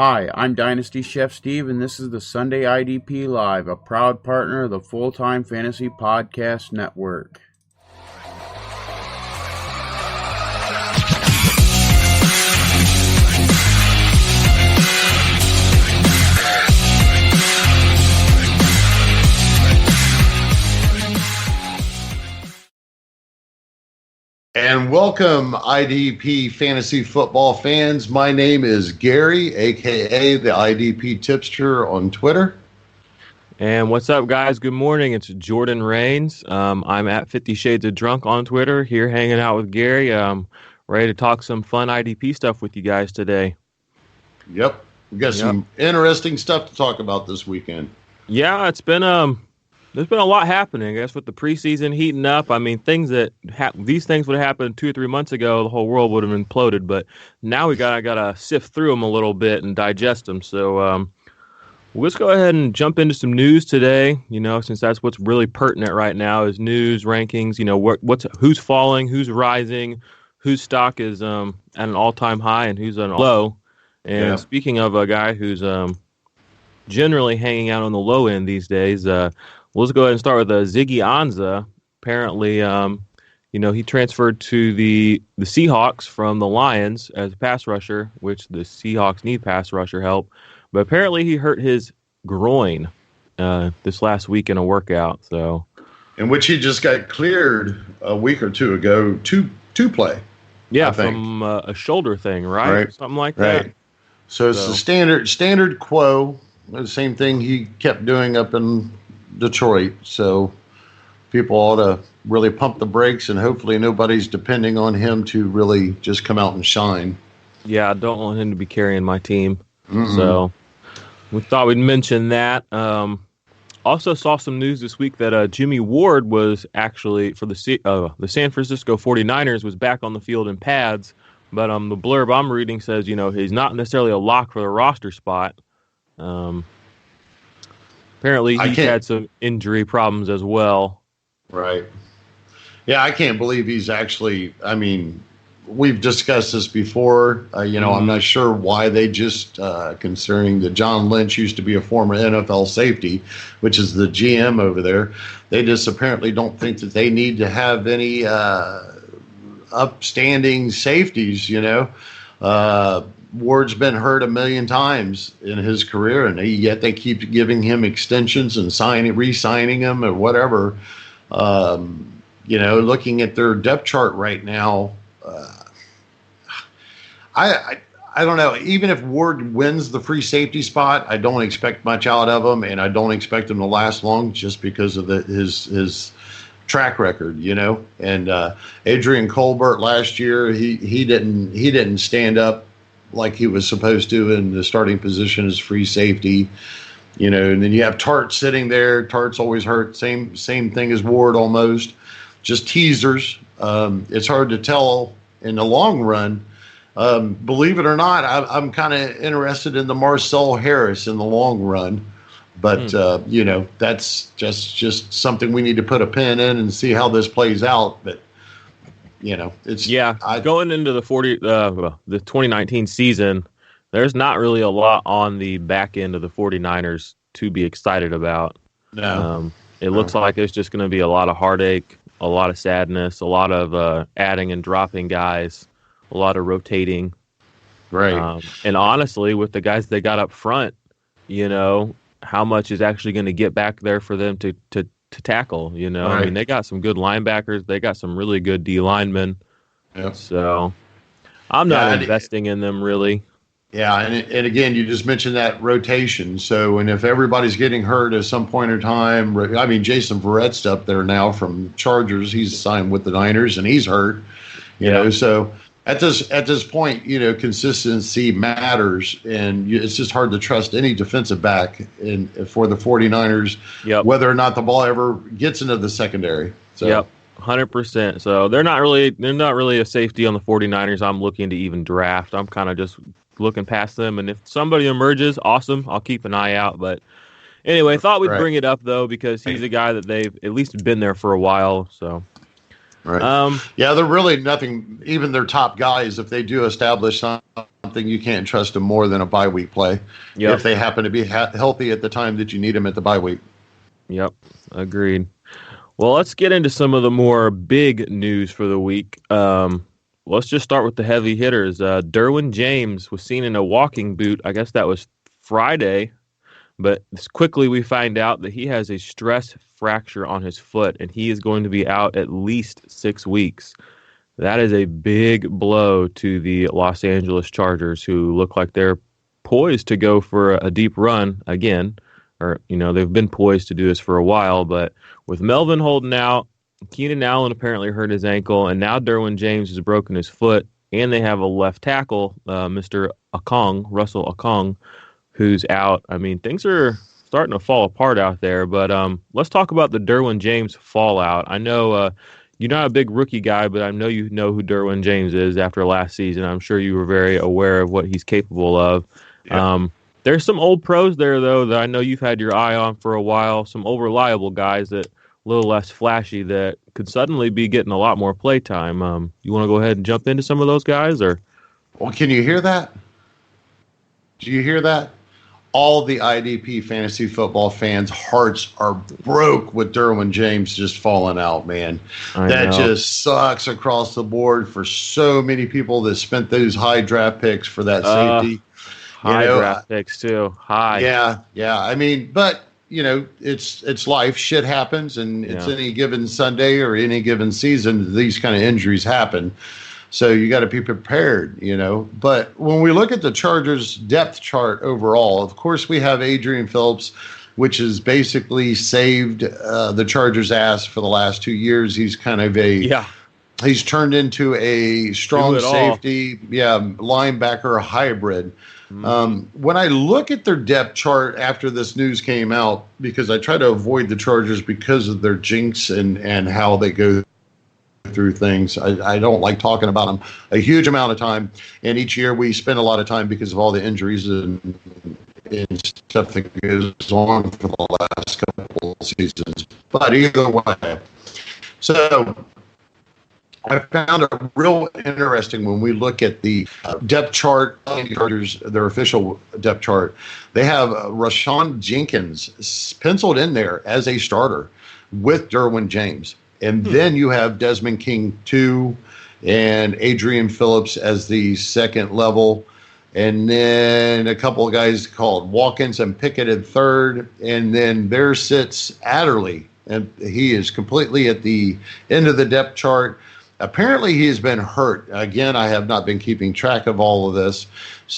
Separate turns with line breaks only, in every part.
Hi, I'm Dynasty Chef Steve, and this is the Sunday IDP Live, a proud partner of the Full-Time Fantasy Podcast Network.
And welcome, IDP Fantasy Football fans. My name is Gary, a.k.a. the IDP Tipster on Twitter.
And what's up, guys? Good morning. It's Jordan Rains. I'm at 50 Shades of Drunk on Twitter, here hanging out with Gary. Ready to talk some fun IDP stuff with you guys today.
Yep. We've got some interesting stuff to talk about this weekend.
Yeah, it's been there's been a lot happening, I guess, with the preseason heating up. I mean, these things would have happened 2 or 3 months ago, the whole world would have imploded. But now we gotta sift through them a little bit and digest them. So let's go ahead and jump into some news today. You know, since that's what's really pertinent right now is news rankings. You know, who's falling, who's rising, whose stock is at an all-time high, and who's on low. And speaking of a guy who's generally hanging out on the low end these days. Let's go ahead and start with Ziggy Ansah. Apparently, he transferred to the Seahawks from the Lions as a pass rusher, which the Seahawks need pass rusher help. But apparently he hurt his groin this last week in a workout. So, in
which he just got cleared a week or two ago to play.
Yeah, from a shoulder thing, right? Something like that.
So it's the standard quo. The same thing he kept doing up in Detroit, so people ought to really pump the brakes, and hopefully nobody's depending on him to really just come out and shine.
Yeah, I don't want him to be carrying my team. Mm-hmm. So we thought we'd mention that. Also saw some news this week that Jimmy Ward was actually, for the San Francisco 49ers, was back on the field in pads, but the blurb I'm reading says, he's not necessarily a lock for the roster spot. Apparently, he's had some injury problems as well.
Right. Yeah, I can't believe he's actually, we've discussed this before. I'm not sure why they just, concerning that John Lynch used to be a former NFL safety, which is the GM over there. They just apparently don't think that they need to have any upstanding safeties, Ward's been hurt 1 million times in his career, and yet they keep giving him extensions and re-signing him or whatever. Looking at their depth chart right now, I don't know. Even if Ward wins the free safety spot, I don't expect much out of him, and I don't expect him to last long just because of his track record, And Adrian Colbert last year, he didn't stand up like he was supposed to in the starting position as free safety, and then you have Tart sitting there. Tart's always hurt. Same thing as Ward almost. Just teasers. It's hard to tell in the long run. Believe it or not, I'm kind of interested in the Marcel Harris in the long run. But, that's just something we need to put a pin in and see how this plays out. But, it's
going into the 2019 season, there's not really a lot on the back end of the 49ers to be excited about.
No.
It looks like it's just going to be a lot of heartache, a lot of sadness, a lot of adding and dropping guys, a lot of rotating.
Right.
And honestly, with the guys they got up front, how much is actually going to get back there for them to tackle, Right. I mean, they got some good linebackers. They got some really good D linemen.
Yeah.
So I'm not investing in them really.
Yeah, and again, you just mentioned that rotation. So, and if everybody's getting hurt at some point in time, Jason Verrett's up there now from Chargers. He's signed with the Niners, and he's hurt. You know, so at this point, consistency matters, and it's just hard to trust any defensive back for the 49ers, whether or not the ball ever gets into the secondary. So.
Yep, 100%. So they're not really a safety on the 49ers I'm looking to even draft. I'm kind of just looking past them, and if somebody emerges, awesome, I'll keep an eye out. But anyway, I thought we'd bring it up, though, because he's a guy that they've at least been there for a while, so...
Right. They're really nothing. Even their top guys, if they do establish something something, you can't trust them more than a bye week play.
Yep.
If they happen to be healthy at the time that you need them at the bye week.
Yep, agreed. Well, let's get into some of the more big news for the week. Let's just start with the heavy hitters. Derwin James was seen in a walking boot. I guess that was Friday, but quickly we find out that he has a stress fracture on his foot, and he is going to be out at least 6 weeks. That is a big blow to the Los Angeles Chargers, who look like they're poised to go for a deep run again. Or, they've been poised to do this for a while, but with Melvin holding out, Keenan Allen apparently hurt his ankle, and now Derwin James has broken his foot, and they have a left tackle, Mr. Russell Okong, who's out. I mean, things are starting to fall apart out there, but let's talk about the Derwin James fallout. I know you're not a big rookie guy, but I know you know who Derwin James is after last season. I'm sure you were very aware of what he's capable of. Yeah. There's some old pros there, though, that I know you've had your eye on for a while, some old reliable guys that a little less flashy that could suddenly be getting a lot more play time. You want to go ahead and jump into some of those guys? Or?
Well, can you hear that? Do you hear that? All the IDP Fantasy Football fans' hearts are broke with Derwin James just falling out, man. That just sucks across the board for so many people that spent those high draft picks for that safety.
High draft picks, too. High.
Yeah. I mean, but, it's life. Shit happens, and it's any given Sunday or any given season, these kind of injuries happen. So you got to be prepared, But when we look at the Chargers depth chart overall, of course, we have Adrian Phillips, which has basically saved the Chargers' ass for the last 2 years. He's kind of he's turned into a strong safety, linebacker hybrid. When I look at their depth chart after this news came out, because I try to avoid the Chargers because of their jinx and how they go through things. I don't like talking about them a huge amount of time, and each year we spend a lot of time because of all the injuries and stuff that goes on for the last couple of seasons. But either way, so I found it real interesting when we look at the depth chart, their official depth chart. They have Rashawn Jenkins penciled in there as a starter with Derwin James. And then you have Desmond King 2 and Adrian Phillips as the second level. And then a couple of guys called Watkins and Pickett at third. And then there sits Adderley. And he is completely at the end of the depth chart. Apparently he has been hurt. Again, I have not been keeping track of all of this.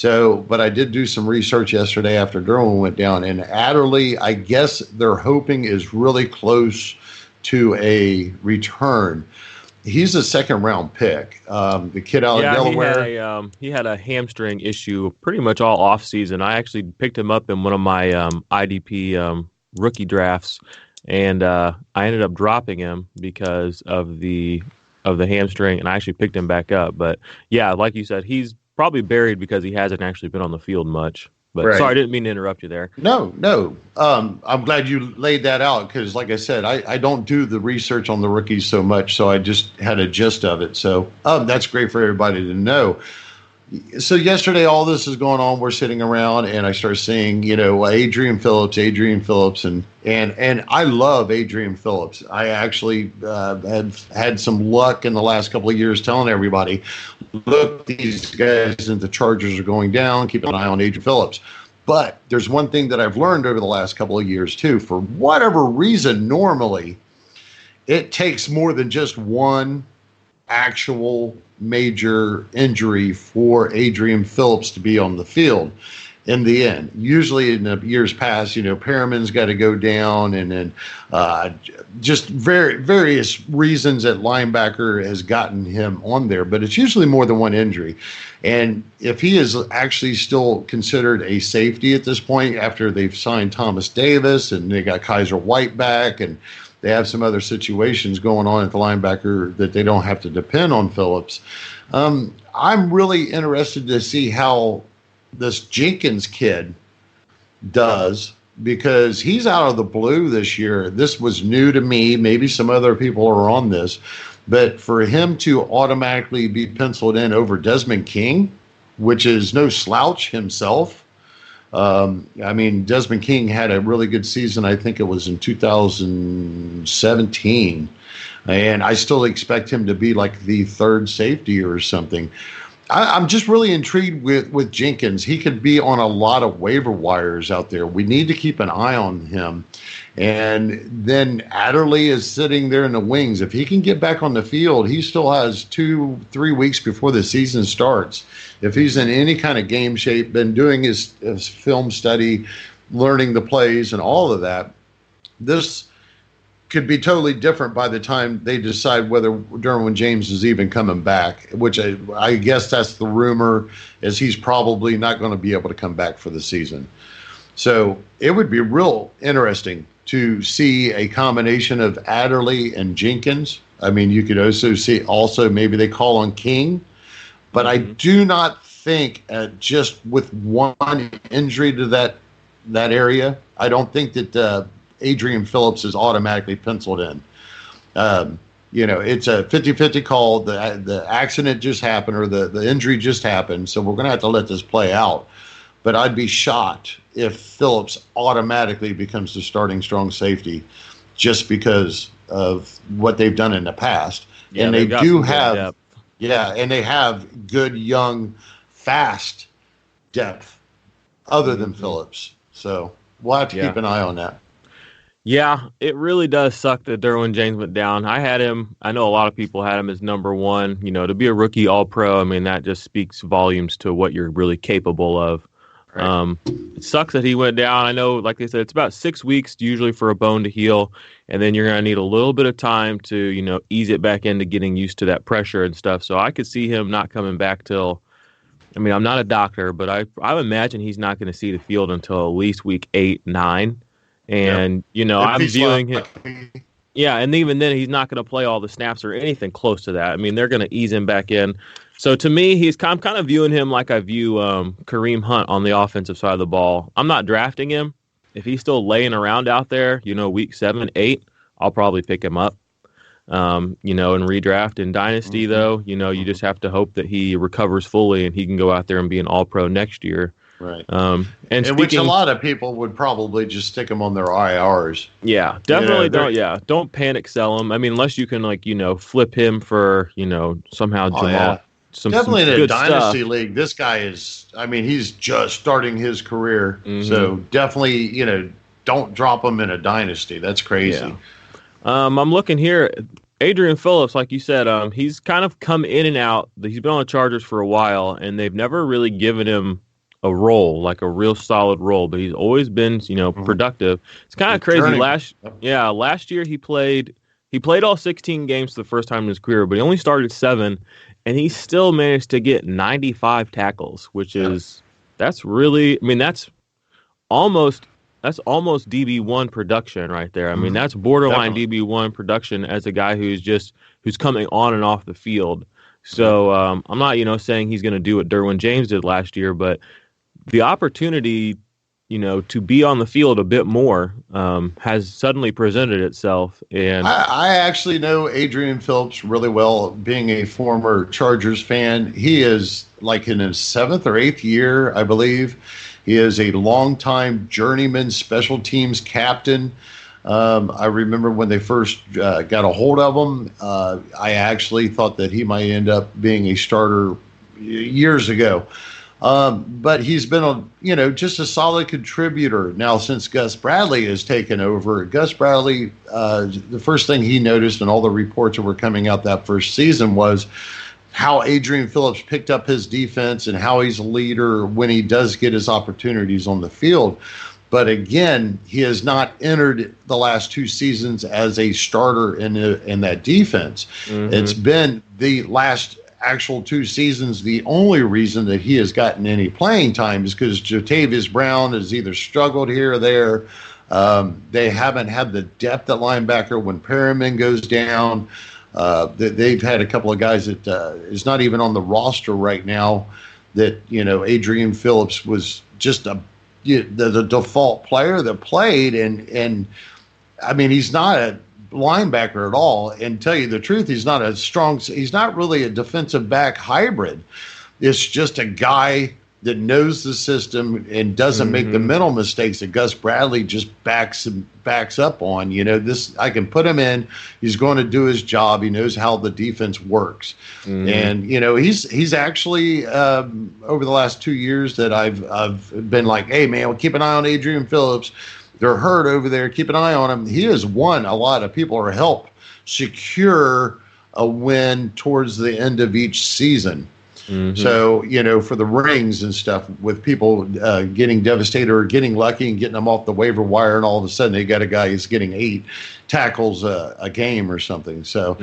But I did do some research yesterday after Derwin went down. And Adderley, I guess they're hoping is really close to a return. He's a second-round pick. The kid out of Delaware.
He had a hamstring issue pretty much all off-season. I actually picked him up in one of my IDP rookie drafts, and I ended up dropping him because of the hamstring, and I actually picked him back up. But, yeah, like you said, he's probably buried because he hasn't actually been on the field much. But Sorry, I didn't mean to interrupt you there.
No. I'm glad you laid that out because, like I said, I don't do the research on the rookies so much, so I just had a gist of it. So that's great for everybody to know. So yesterday, all this is going on. We're sitting around, and I start seeing, Adrian Phillips, and I love Adrian Phillips. I actually have had some luck in the last couple of years telling everybody, look, these guys and the Chargers are going down. Keep an eye on Adrian Phillips. But there's one thing that I've learned over the last couple of years, too. For whatever reason, normally, it takes more than just one actual major injury for Adrian Phillips to be on the field in the end. Usually in the years past, Perriman's got to go down, and then just various reasons that linebacker has gotten him on there. But it's usually more than one injury. And if he is actually still considered a safety at this point after they've signed Thomas Davis and they got Kaiser White back and they have some other situations going on at the linebacker that they don't have to depend on Phillips. I'm really interested to see how this Jenkins kid does because he's out of the blue this year. This was new to me. Maybe some other people are on this. But for him to automatically be penciled in over Desmond King, which is no slouch himself. I mean, Desmond King had a really good season. I think it was in 2017. And I still expect him to be like the third safety or something. I'm just really intrigued with Jenkins. He could be on a lot of waiver wires out there. We need to keep an eye on him. And then Adderley is sitting there in the wings. If he can get back on the field, he still has 2-3 weeks before the season starts. If he's in any kind of game shape, been doing his film study, learning the plays and all of that, this could be totally different by the time they decide whether Derwin James is even coming back, which I guess that's the rumor, is he's probably not going to be able to come back for the season. So it would be real interesting to see a combination of Adderley and Jenkins. I mean, you could also see maybe they call on King, but I do not think just with one injury to that area, I don't think that Adrian Phillips is automatically penciled in. It's a 50-50 call. The accident just happened, or the injury just happened, so we're going to have to let this play out. But I'd be shocked if Phillips automatically becomes the starting strong safety just because of what they've done in the past.
Yeah,
and they have good, young, fast depth other than Phillips. So we'll have to keep an eye on that.
Yeah, it really does suck that Derwin James went down. I know a lot of people had him as number one. To be a rookie All-Pro, I mean, that just speaks volumes to what you're really capable of. Right. It sucks that he went down. I know, like they said, it's about 6 weeks usually for a bone to heal, and then you're going to need a little bit of time to, ease it back into getting used to that pressure and stuff. So I could see him not coming back till, I mean, I'm not a doctor, but I imagine he's not going to see the field until at least week 8, 9. And, I'm viewing him. Yeah, and even then, he's not going to play all the snaps or anything close to that. I mean, they're going to ease him back in. So to me, I'm kind of viewing him like I view Kareem Hunt on the offensive side of the ball. I'm not drafting him. If he's still laying around out there, week 7, 8, I'll probably pick him up. And redraft. In Dynasty, though, you just have to hope that he recovers fully and he can go out there and be an All-Pro next year.
Right. Which a lot of people would probably just stick them on their IRs.
Yeah, definitely don't panic sell him. I mean, unless you can flip him for, somehow Jamal. Yeah.
Definitely in a Dynasty league, this guy is, I mean, he's just starting his career. Mm-hmm. So definitely, don't drop him in a Dynasty. That's crazy.
Yeah. I'm looking here. Adrian Phillips, like you said, he's kind of come in and out. He's been on the Chargers for a while, and they've never really given him a role, like a real solid role, but he's always been, productive. It's kind of crazy. Last year he played all 16 games for the first time in his career, but he only started 7, and he still managed to get 95 tackles, which is that's almost DB1 production right there. I mean, that's borderline DB1 production as a guy who's coming on and off the field. So I'm not, saying he's going to do what Derwin James did last year, but the opportunity, to be on the field a bit more has suddenly presented itself. And
I actually know Adrian Phillips really well, being a former Chargers fan. He is like in his 7th or 8th year, I believe. He is a longtime journeyman special teams captain. I remember when they first got a hold of him, I actually thought that he might end up being a starter years ago. But he's been just a solid contributor now since Gus Bradley has taken over. Gus Bradley, the first thing he noticed in all the reports that were coming out that first season was how Adrian Phillips picked up his defense and how he's a leader when he does get his opportunities on the field. But again, he has not entered the last 2 seasons as a starter in that defense. Mm-hmm. It's been the last actual 2 seasons. The only reason that he has gotten any playing time is because Jatavius Brown has either struggled here or there. They haven't had the depth at linebacker when Perriman goes down. They've had a couple of guys that is not even on the roster right now that, Adrian Phillips was just the default player that played. And I mean, he's not a linebacker at all. And tell you the truth, he's not really a defensive back hybrid. It's just a guy that knows the system and doesn't make the mental mistakes that Gus Bradley just backs up on. This, I can put him in. He's going to do his job. He knows how the defense works. And, he's actually, over the last 2 years that I've been like, hey, man, we'll keep an eye on Adrian Phillips. They're hurt over there. Keep an eye on him. He has won a lot of people or helped secure a win towards the end of each season. So, for the rings and stuff, with people getting devastated or getting lucky and getting them off the waiver wire, and all of a sudden they got a guy who's getting 8 tackles a game or something. So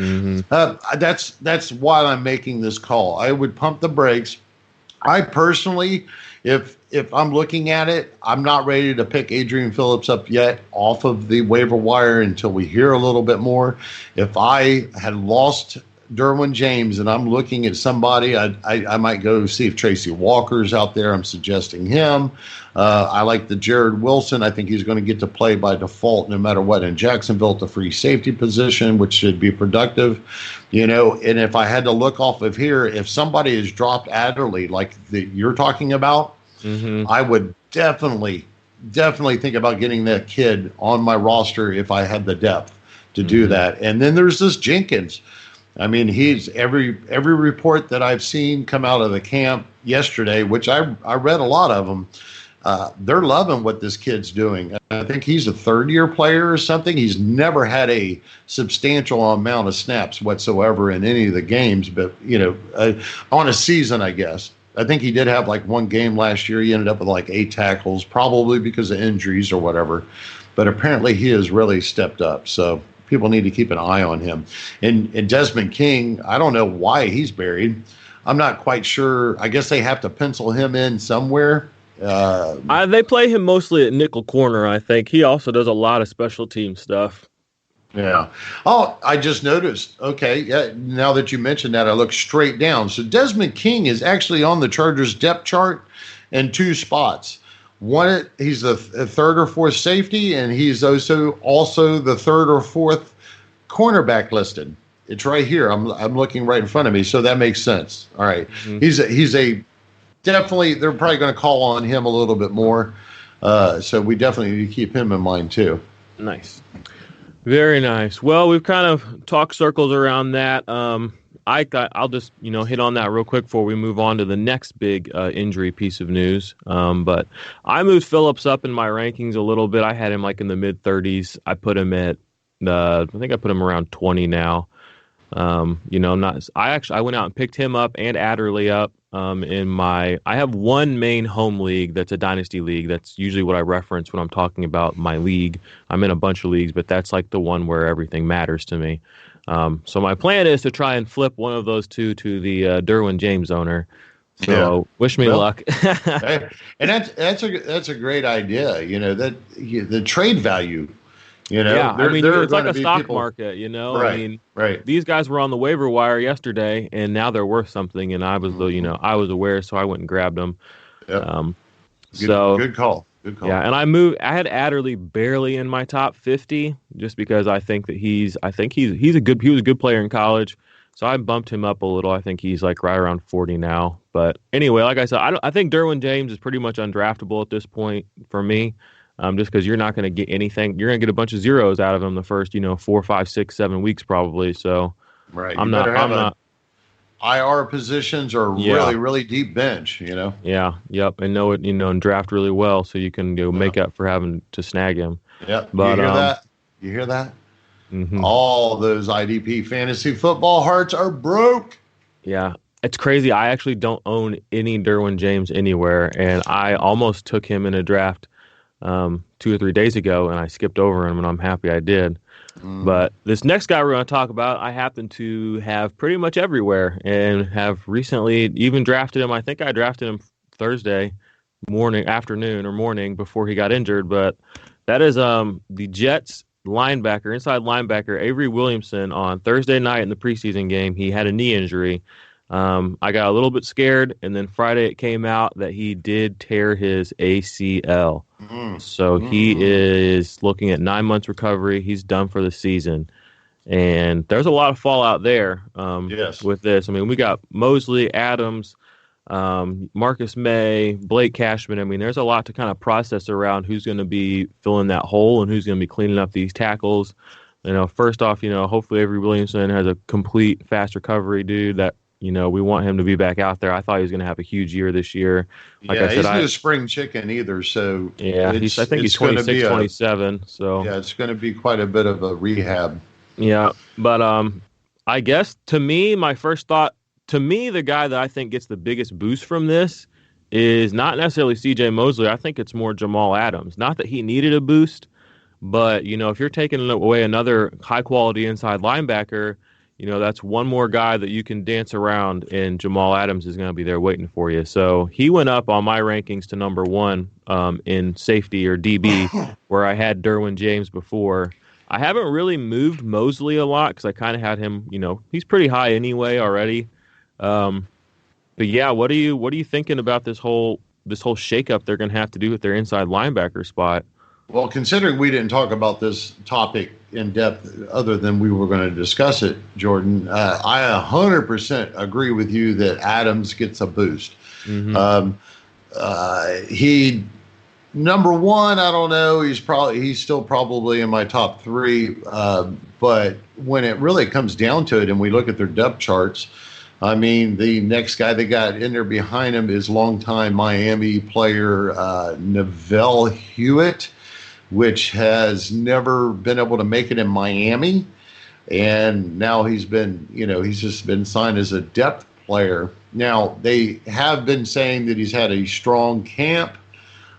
that's why I'm making this call. I would pump the brakes. I personally, if I'm looking at it, I'm not ready to pick Adrian Phillips up yet off of the waiver wire until we hear a little bit more. If I had lost Derwin James and I'm looking at somebody, I might go see if Tracy Walker's out there. I'm suggesting him. I like the Jared Wilson. I think he's going to get to play by default no matter what in Jacksonville at the free safety position, which should be productive. And if I had to look off of here, if somebody has dropped Adderley like you're talking about, I would definitely think about getting that kid on my roster if I had the depth to do that. And then there's this Jenkins. I mean, he's every report that I've seen come out of the camp yesterday, which I read a lot of them. They're loving what this kid's doing. I think he's a third-year player or something. He's never had a substantial amount of snaps whatsoever in any of the games, but on a season, I guess. I think he did have like one game last year. He ended up with like 8 tackles, probably because of injuries or whatever. But apparently he has really stepped up. So people need to keep an eye on him. And Desmond King, I don't know why he's buried. I'm not quite sure. I guess they have to pencil him in somewhere.
They play him mostly at nickel corner, I think. He also does a lot of special team stuff.
Yeah. Oh, I just noticed. Okay. Yeah. Now that you mentioned that, I look straight down. So Desmond King is actually on the Chargers depth chart in 2 spots. One, he's the third or fourth safety, and he's also the third or fourth cornerback listed. It's right here. I'm looking right in front of me, so that makes sense. All right. He's a definitely. They're probably going to call on him a little bit more, so we definitely need to keep him in mind too.
Nice. Very nice. Well, we've kind of talked circles around that. I'll just hit on that real quick before we move on to the next big injury piece of news. But I moved Phillips up in my rankings a little bit. I had him like in the mid 30s. I put him at I think I put him around 20 now. I went out and picked him up and Adderley up. I have one main home league that's a dynasty league. That's usually what I reference when I'm talking about my league. I'm in a bunch of leagues, but that's like the one where everything matters to me. So my plan is to try and flip one of those two to the Derwin James owner. So wish me luck.
And that's a great idea. The trade value.
It's like a stock market.
Right,
I mean,
right.
These guys were on the waiver wire yesterday, and now they're worth something. And I was, I was aware, so I went and grabbed them.
Yep. Good call.
Yeah, and I had Adderley barely in my top 50, just because I think that he was a good player in college. So I bumped him up a little. I think he's like right around 40 now. But anyway, like I said, I think Derwin James is pretty much undraftable at this point for me. Just because you're not going to get anything. You're going to get a bunch of zeros out of him the first, 4, 5, 6, 7 weeks probably. So
right.
I'm not.
IR positions are really, really deep bench,
Yeah. Yep. And know it, and draft really well so you can make up for having to snag him.
Yep.
But,
you hear that? All those IDP fantasy football hearts are broke.
Yeah. It's crazy. I actually don't own any Derwin James anywhere, and I almost took him in a draft 2 or 3 days ago, and I skipped over him, and I'm happy I did. But this next guy we're going to talk about, I happen to have pretty much everywhere, and have recently even drafted him. I think I drafted him Thursday afternoon or morning before he got injured. But that is the Jets inside linebacker Avery Williamson. On Thursday night in the preseason game, he had a knee injury. I got a little bit scared, and then Friday it came out that he did tear his ACL. So he is looking at 9 months recovery. He's done for the season. And there's a lot of fallout there with this. I mean, we got Mosley, Adams, Marcus May, Blake Cashman. I mean, there's a lot to kind of process around who's going to be filling that hole and who's going to be cleaning up these tackles. First off, hopefully Avery Williamson has a complete fast recovery, dude. That we want him to be back out there. I thought he was going to have a huge year this year.
Like I said, he's no spring chicken either. So
yeah, I think he's 26, 27. So
yeah, it's going to be quite a bit of a rehab.
Yeah, but I guess to me, my first thought, the guy that I think gets the biggest boost from this is not necessarily C.J. Mosley. I think it's more Jamal Adams. Not that he needed a boost, but if you're taking away another high quality inside linebacker, that's one more guy that you can dance around, and Jamal Adams is going to be there waiting for you. So he went up on my rankings to number 1 in safety or DB, where I had Derwin James before. I haven't really moved Mosley a lot because I kind of had him. He's pretty high anyway already. But yeah, what are you thinking about this whole shakeup they're going to have to do with their inside linebacker spot?
Well, considering we didn't talk about this topic in depth other than we were going to discuss it, Jordan, I 100% agree with you that Adams gets a boost. Mm-hmm. He, number 1, I don't know. He's still probably in my top 3. But when it really comes down to it and we look at their depth charts, I mean, the next guy they got in there behind him is longtime Miami player Neville Hewitt, which has never been able to make it in Miami. And now he's just been signed as a depth player. Now, they have been saying that he's had a strong camp.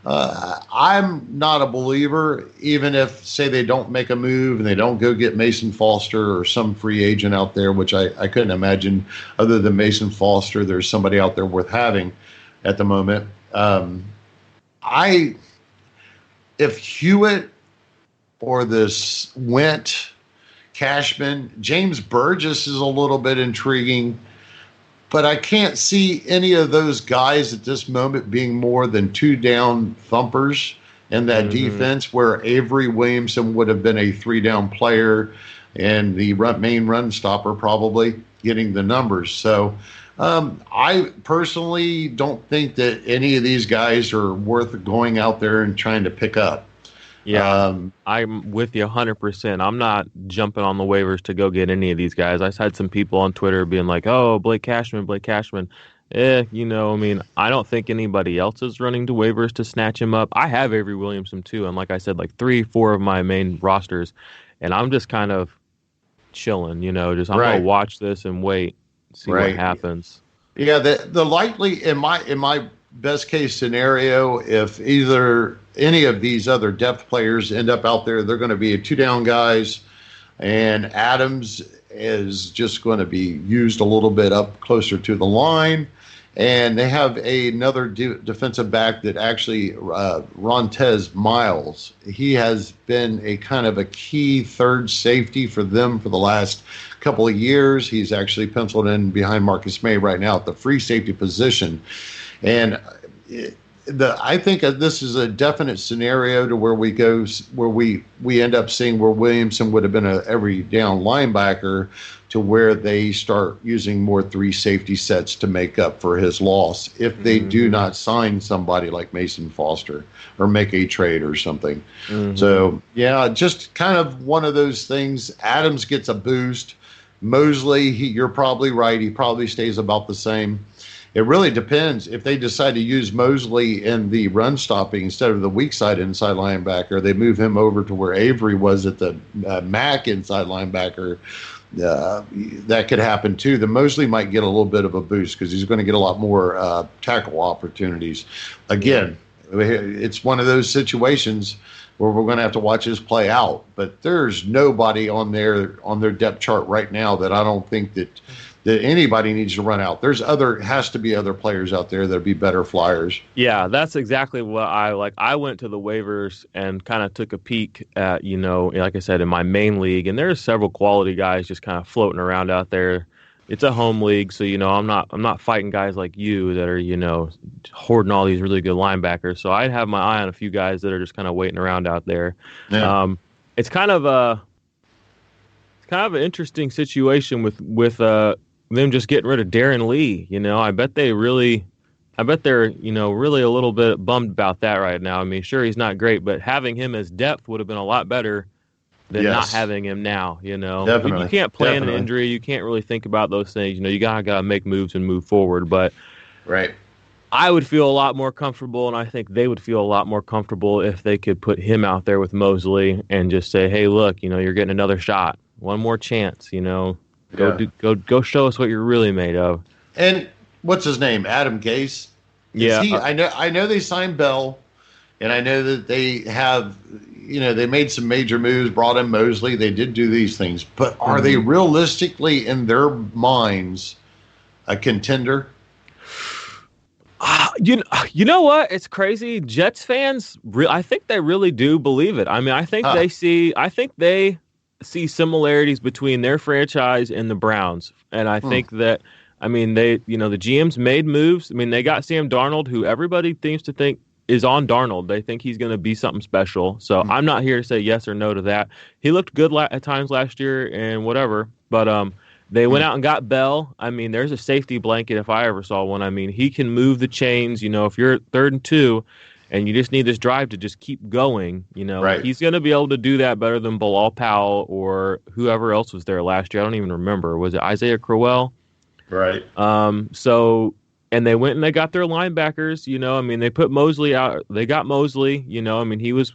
I'm not a believer, even if, say, they don't make a move and they don't go get Mason Foster or some free agent out there, which I couldn't imagine other than Mason Foster, there's somebody out there worth having at the moment. If Hewitt or this Went, Cashman, James Burgess is a little bit intriguing, but I can't see any of those guys at this moment being more than 2 down thumpers in that defense, where Avery Williamson would have been a 3-down player and the main run stopper probably getting the numbers. So I personally don't think that any of these guys are worth going out there and trying to pick up.
Yeah, I'm with you 100%. I'm not jumping on the waivers to go get any of these guys. I had some people on Twitter being like, oh, Blake Cashman. I don't think anybody else is running to waivers to snatch him up. I have Avery Williamson too, and like I said, like 3-4 of my main rosters, and I'm just kind of chilling, I'm going to watch this and wait, see what happens.
Yeah, the likely, in my best case scenario, if either any of these other depth players end up out there, they're going to be 2-down guys, and Adams is just going to be used a little bit up closer to the line. And they have another defensive back that actually, Rontez Miles. He has been a kind of a key third safety for them for the last couple of years. He's actually penciled in behind Marcus May right now at the free safety position. And I think this is a definite scenario to where we end up seeing where Williamson would have been a every down linebacker, to where they start using more 3 safety sets to make up for his loss if they do not sign somebody like Mason Foster or make a trade or something. So, yeah, just kind of one of those things. Adams gets a boost. Mosley, you're probably right. He probably stays about the same. It really depends. If they decide to use Mosley in the run stopping instead of the weak side inside linebacker, they move him over to where Avery was at the MAC inside linebacker. That could happen too. The Mosley might get a little bit of a boost because he's going to get a lot more tackle opportunities. Again, it's one of those situations where we're going to have to watch this play out. But there's nobody on their depth chart right now that I don't think that anybody needs to run out. Has to be other players out there that'd be better flyers.
Yeah, that's exactly what I like. I went to the waivers and kind of took a peek at, like I said, in my main league, and there's several quality guys just kind of floating around out there. It's a home league, so I'm not fighting guys like you that are hoarding all these really good linebackers. So I'd have my eye on a few guys that are just kind of waiting around out there. Yeah. It's kind of an interesting situation with them just getting rid of Darren Lee. I bet they really I bet they're, really a little bit bummed about that right now. I mean, sure, he's not great, but having him as depth would have been a lot better than not having him now,
Definitely.
You can't plan an injury. You can't really think about those things. You gotta make moves and move forward. But
right.
I would feel a lot more comfortable, and I think they would feel a lot more comfortable if they could put him out there with Mosley and just say, hey, look, you're getting another shot. One more chance, Go show us what you're really made of.
And what's his name? Adam Gase? I know they signed Bell, and I know that they have, they made some major moves, brought in Mosley. They did do these things. But are they realistically, in their minds, a contender?
You know what? It's crazy. Jets fans, I think they really do believe it. I mean, I think they see similarities between their franchise and the Browns. And I think that, the GMs made moves. I mean, they got Sam Darnold, who everybody seems to think is on Darnold. They think he's going to be something special. So I'm not here to say yes or no to that. He looked good at times last year and whatever. But they went out and got Bell. I mean, there's a safety blanket if I ever saw one. I mean, he can move the chains. If you're 3rd and 2 and you just need this drive to just keep going,
right. He's
going to be able to do that better than Bilal Powell or whoever else was there last year. I don't even remember. Was it Isaiah Crowell?
Right.
And they went and they got their linebackers, they put Mosley out. They got Mosley, he was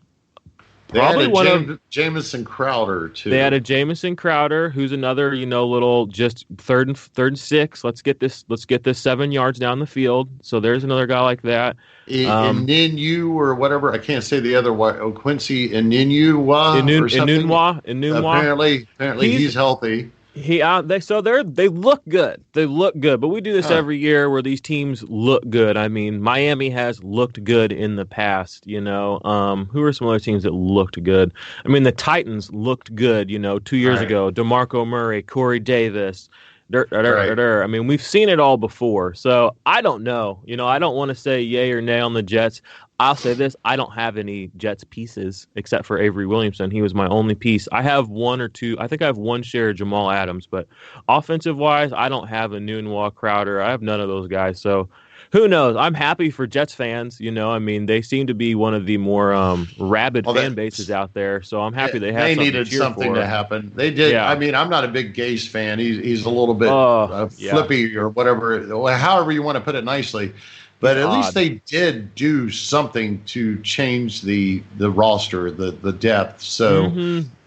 probably one of
Jamison Crowder too.
They had a Jamison Crowder, who's another, little just third and 6. Let's get this 7 yards down the field. So there's another guy like that.
Ininu or whatever. I can't say the other one. Quincy Ininu or something. Inunwa. Apparently he's healthy.
They look good. They look good. But we do this every year where these teams look good. I mean, Miami has looked good in the past, Who are some other teams that looked good? I mean, the Titans looked good, 2 years ago. DeMarco Murray, Corey Davis. I mean, we've seen it all before. So I don't know. I don't want to say yay or nay on the Jets. I'll say this. I don't have any Jets pieces except for Avery Williamson. He was my only piece. I have one or two. I think I have one share of Jamal Adams. But offensive-wise, I don't have a Nunwa, Crowder. I have none of those guys. So who knows? I'm happy for Jets fans. I mean, they seem to be one of the more rabid fan bases out there. So I'm happy they have.
They needed something to happen. They did. Yeah. I mean, I'm not a big Gase fan. He's a little bit flippy or whatever, however you want to put it nicely. But at least they did do something to change the roster, the depth. So,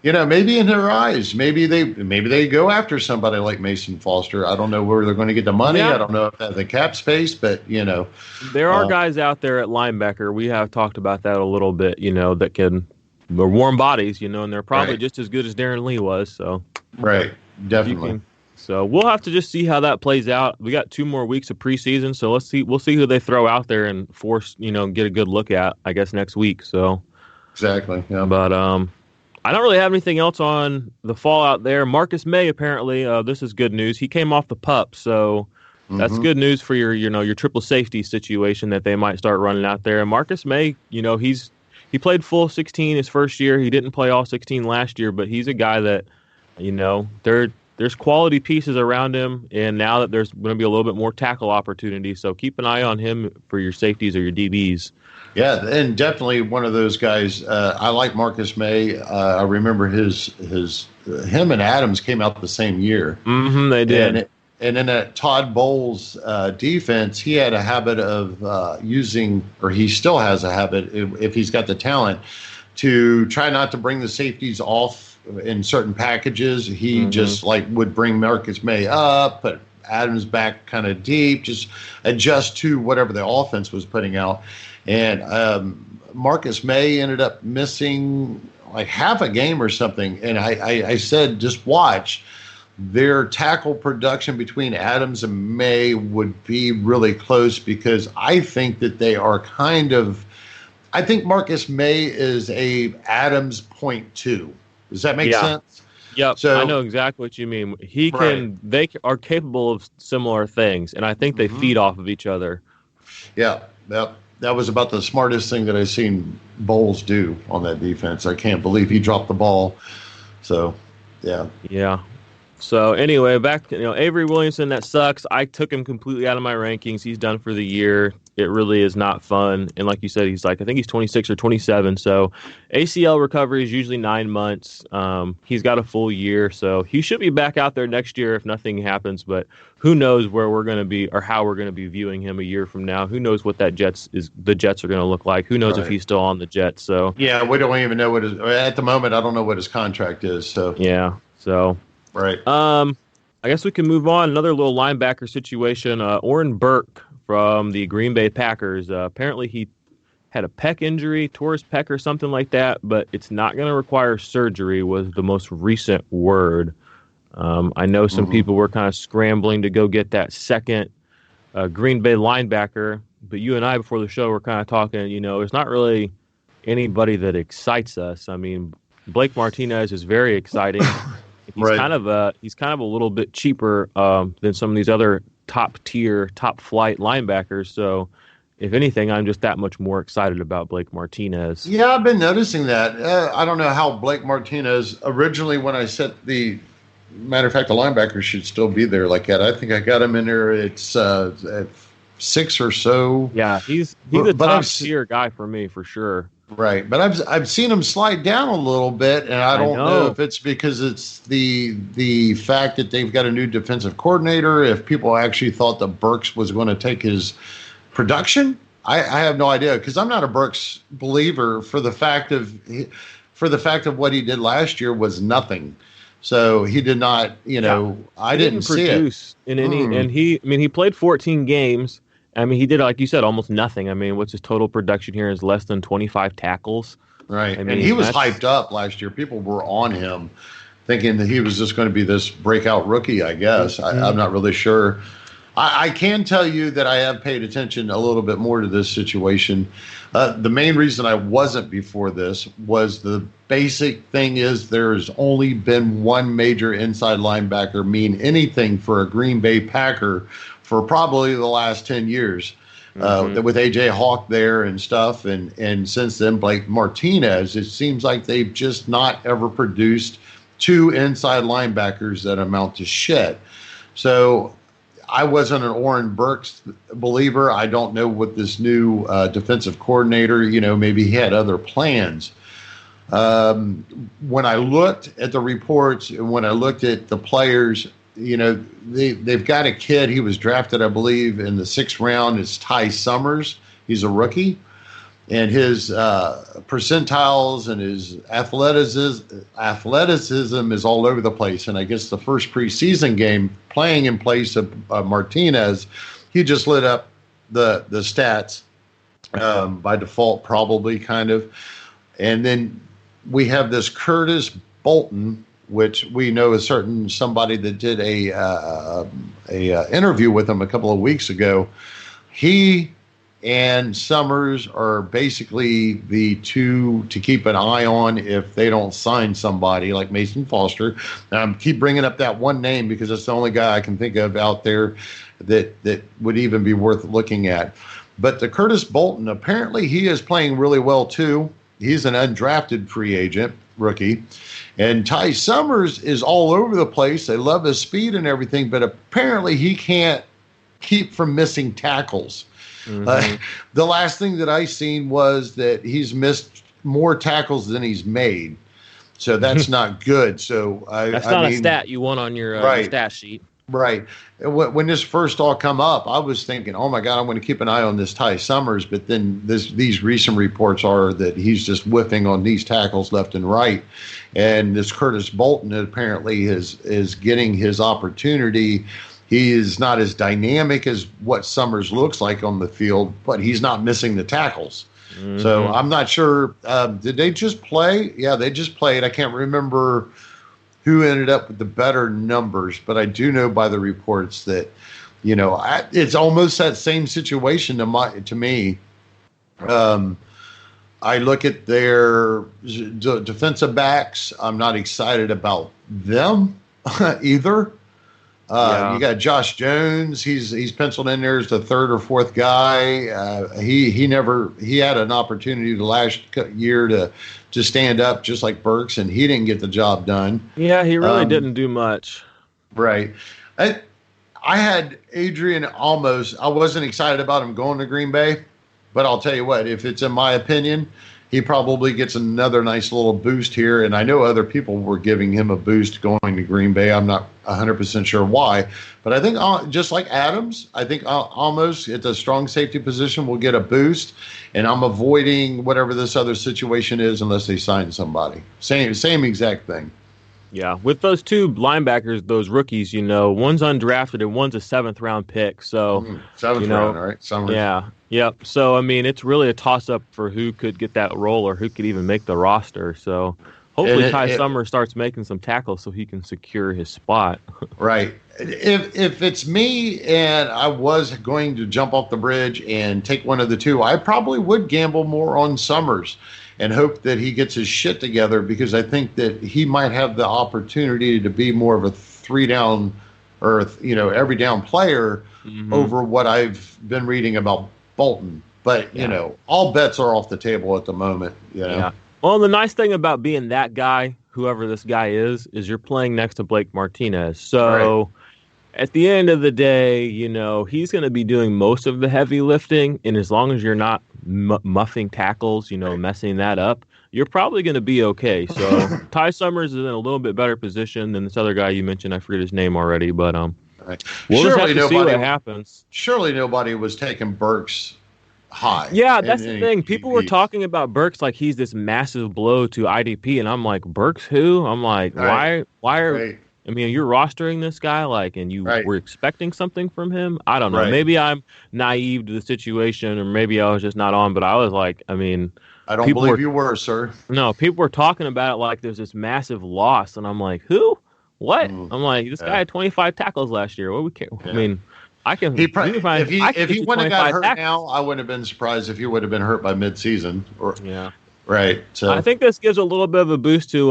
maybe in their eyes, maybe they go after somebody like Mason Foster. I don't know where they're going to get the money. Yeah. I don't know if they have the cap space, but
there are guys out there at linebacker. We have talked about that a little bit. That they're warm bodies. And they're probably just as good as Darren Lee was. So
right, definitely.
So we'll have to just see how that plays out. We got 2 more weeks of preseason, so we'll see who they throw out there and force, get a good look at, I guess, next week. So
exactly. Yeah.
But I don't really have anything else on the fallout there. Marcus May, apparently, this is good news. He came off the PUP, so that's good news for your triple safety situation that they might start running out there. And Marcus May, he played full 16 his first year. He didn't play all 16 last year, but he's a guy that, there's quality pieces around him, and now that there's going to be a little bit more tackle opportunity, so keep an eye on him for your safeties or your DBs.
Yeah, and definitely one of those guys. I like Marcus May. I remember him and Adams came out the same year.
They did.
And in that Todd Bowles defense, he had a habit of using, or he still has a habit, if he's got the talent, to try not to bring the safeties off in certain packages. He just would bring Marcus May up, put Adams back kind of deep, just adjust to whatever the offense was putting out. And Marcus May ended up missing like half a game or something. And I said, just watch. Their tackle production between Adams and May would be really close, because I think that they are I think Marcus May is a Adams 0.2. Does that make sense?
Yep. So I know exactly what you mean. They are capable of similar things, and I think they feed off of each other.
Yeah. That was about the smartest thing that I've seen Bowles do on that defense. I can't believe he dropped the ball. So, yeah.
Yeah. So anyway, back to, Avery Williamson, that sucks. I took him completely out of my rankings. He's done for the year. It really is not fun. And like you said, I think he's 26 or 27. So ACL recovery is usually 9 months. He's got a full year, so he should be back out there next year if nothing happens. But who knows where we're going to be or how we're going to be viewing him a year from now? Who knows what the Jets are going to look like? Who knows if he's still on the Jets? So
yeah, we don't even know at the moment. I don't know what his contract is. So
yeah, so.
Right.
I guess we can move on. Another little linebacker situation. Oren Burke from the Green Bay Packers. Apparently he had a pec injury, tore his pec or something like that, but it's not going to require surgery was the most recent word. I know some people were kind of scrambling to go get that second Green Bay linebacker, but you and I before the show were kind of talking, there's not really anybody that excites us. I mean, Blake Martinez is very exciting. He's kind of a little bit cheaper than some of these other top flight linebackers. So, if anything, I'm just that much more excited about Blake Martinez.
Yeah, I've been noticing that. I don't know how Blake Martinez originally when I set the matter of fact, the linebacker should still be there like that. I think I got him in there. It's at 6 or so.
Yeah, he's a top tier guy for me for sure.
Right, but I've seen him slide down a little bit, and I don't know if it's because it's the fact that they've got a new defensive coordinator. If people actually thought that Burks was going to take his production, I have no idea because I'm not a Burks believer for the fact of what he did last year was nothing. So he did not, I didn't see
produce in any, and he played 14 games. I mean, he did, like you said, almost nothing. I mean, what's his total production here is less than 25 tackles.
Right. I mean, and he was hyped up last year. People were on him thinking that he was just going to be this breakout rookie, I guess. I'm not really sure. I can tell you that I have paid attention a little bit more to this situation. The main reason I wasn't before this was the basic thing is there's only been one major inside linebacker mean anything for a Green Bay Packer for probably the last 10 years with A.J. Hawk there and stuff. And since then, Blake Martinez, it seems like they've just not ever produced two inside linebackers that amount to shit. So I wasn't an Oren Burks believer. I don't know what this new defensive coordinator, maybe he had other plans. When I looked at the reports and when I looked at the players, they've got a kid. He was drafted, I believe, in the 6th round. It's Ty Summers. He's a rookie. And his percentiles and his athleticism is all over the place. And I guess the first preseason game, playing in place of Martinez, he just lit up the stats by default, probably, kind of. And then we have this Curtis Bolton, which we know is somebody that did a interview with him a couple of weeks ago. He and Summers are basically the two to keep an eye on if they don't sign somebody like Mason Foster. I keep bringing up that one name because it's the only guy I can think of out there that would even be worth looking at. But the Curtis Bolton, apparently he is playing really well too. He's an undrafted free agent, rookie. And Ty Summers is all over the place. They love his speed and everything, but apparently he can't keep from missing tackles. The last thing that I seen was that he's missed more tackles than he's made. So that's not good. So
that's not a stat you want on your stat sheet.
Right. When this first all come up, I was thinking, oh, my God, I'm going to keep an eye on this Ty Summers. But then these recent reports are that he's just whiffing on these tackles left and right. And this Curtis Bolton apparently is getting his opportunity. He is not as dynamic as what Summers looks like on the field, but he's not missing the tackles. So I'm not sure. Did they just play? Yeah, they just played. I can't remember who ended up with the better numbers, but I do know by the reports that, it's almost that same situation to me. I look at their defensive backs. I'm not excited about them either. You got Josh Jones. He's penciled in there as the 3rd or 4th guy. He had an opportunity the last year to stand up just like Burks, and he didn't get the job done.
Yeah, he really didn't do much.
Right. I had Adrian almost. I wasn't excited about him going to Green Bay, but I'll tell you what, if it's in my opinion, he probably gets another nice little boost here. And I know other people were giving him a boost going to Green Bay. I'm not 100% sure why, but I think just like Adams, I think almost at the strong safety position will get a boost. And I'm avoiding whatever this other situation is unless they sign somebody. Same exact thing.
Yeah, with those two linebackers, those rookies, one's undrafted and one's a 7th-round pick. So
seventh round, all right? Summers.
Yeah, yep. So I mean, it's really a toss-up for who could get that role or who could even make the roster. So hopefully Ty Summers starts making some tackles so he can secure his spot.
Right. If it's me and I was going to jump off the bridge and take one of the two, I probably would gamble more on Summers and hope that he gets his shit together, because I think that he might have the opportunity to be more of a 3-down or every down player over what I've been reading about Bolton. But all bets are off the table at the moment.
Yeah. Well, the nice thing about being that guy, whoever this guy is you're playing next to Blake Martinez. So. Right. At the end of the day, he's going to be doing most of the heavy lifting, and as long as you're not muffing tackles, messing that up, you're probably going to be okay. So Ty Summers is in a little bit better position than this other guy you mentioned. I forget his name already, but we'll just have to see what happens.
Surely nobody was taking Burks high.
Yeah, that's the thing. People were talking about Burks like he's this massive blow to IDP, and I'm like, Burks who? I'm like, why are... Right. I mean, you're rostering this guy, and you were expecting something from him. I don't know. Right. Maybe I'm naive to the situation, or maybe I was just not on. But I was like, I don't
believe you were, sir.
No, people were talking about it like there's this massive loss, and I'm like, who? What? I'm like, this guy had 25 tackles last year. What we care? Yeah. I mean, I can.
If he wouldn't have got hurt now, I wouldn't have been surprised if he would have been hurt by midseason.
Yeah.
Right. So
I think this gives a little bit of a boost to,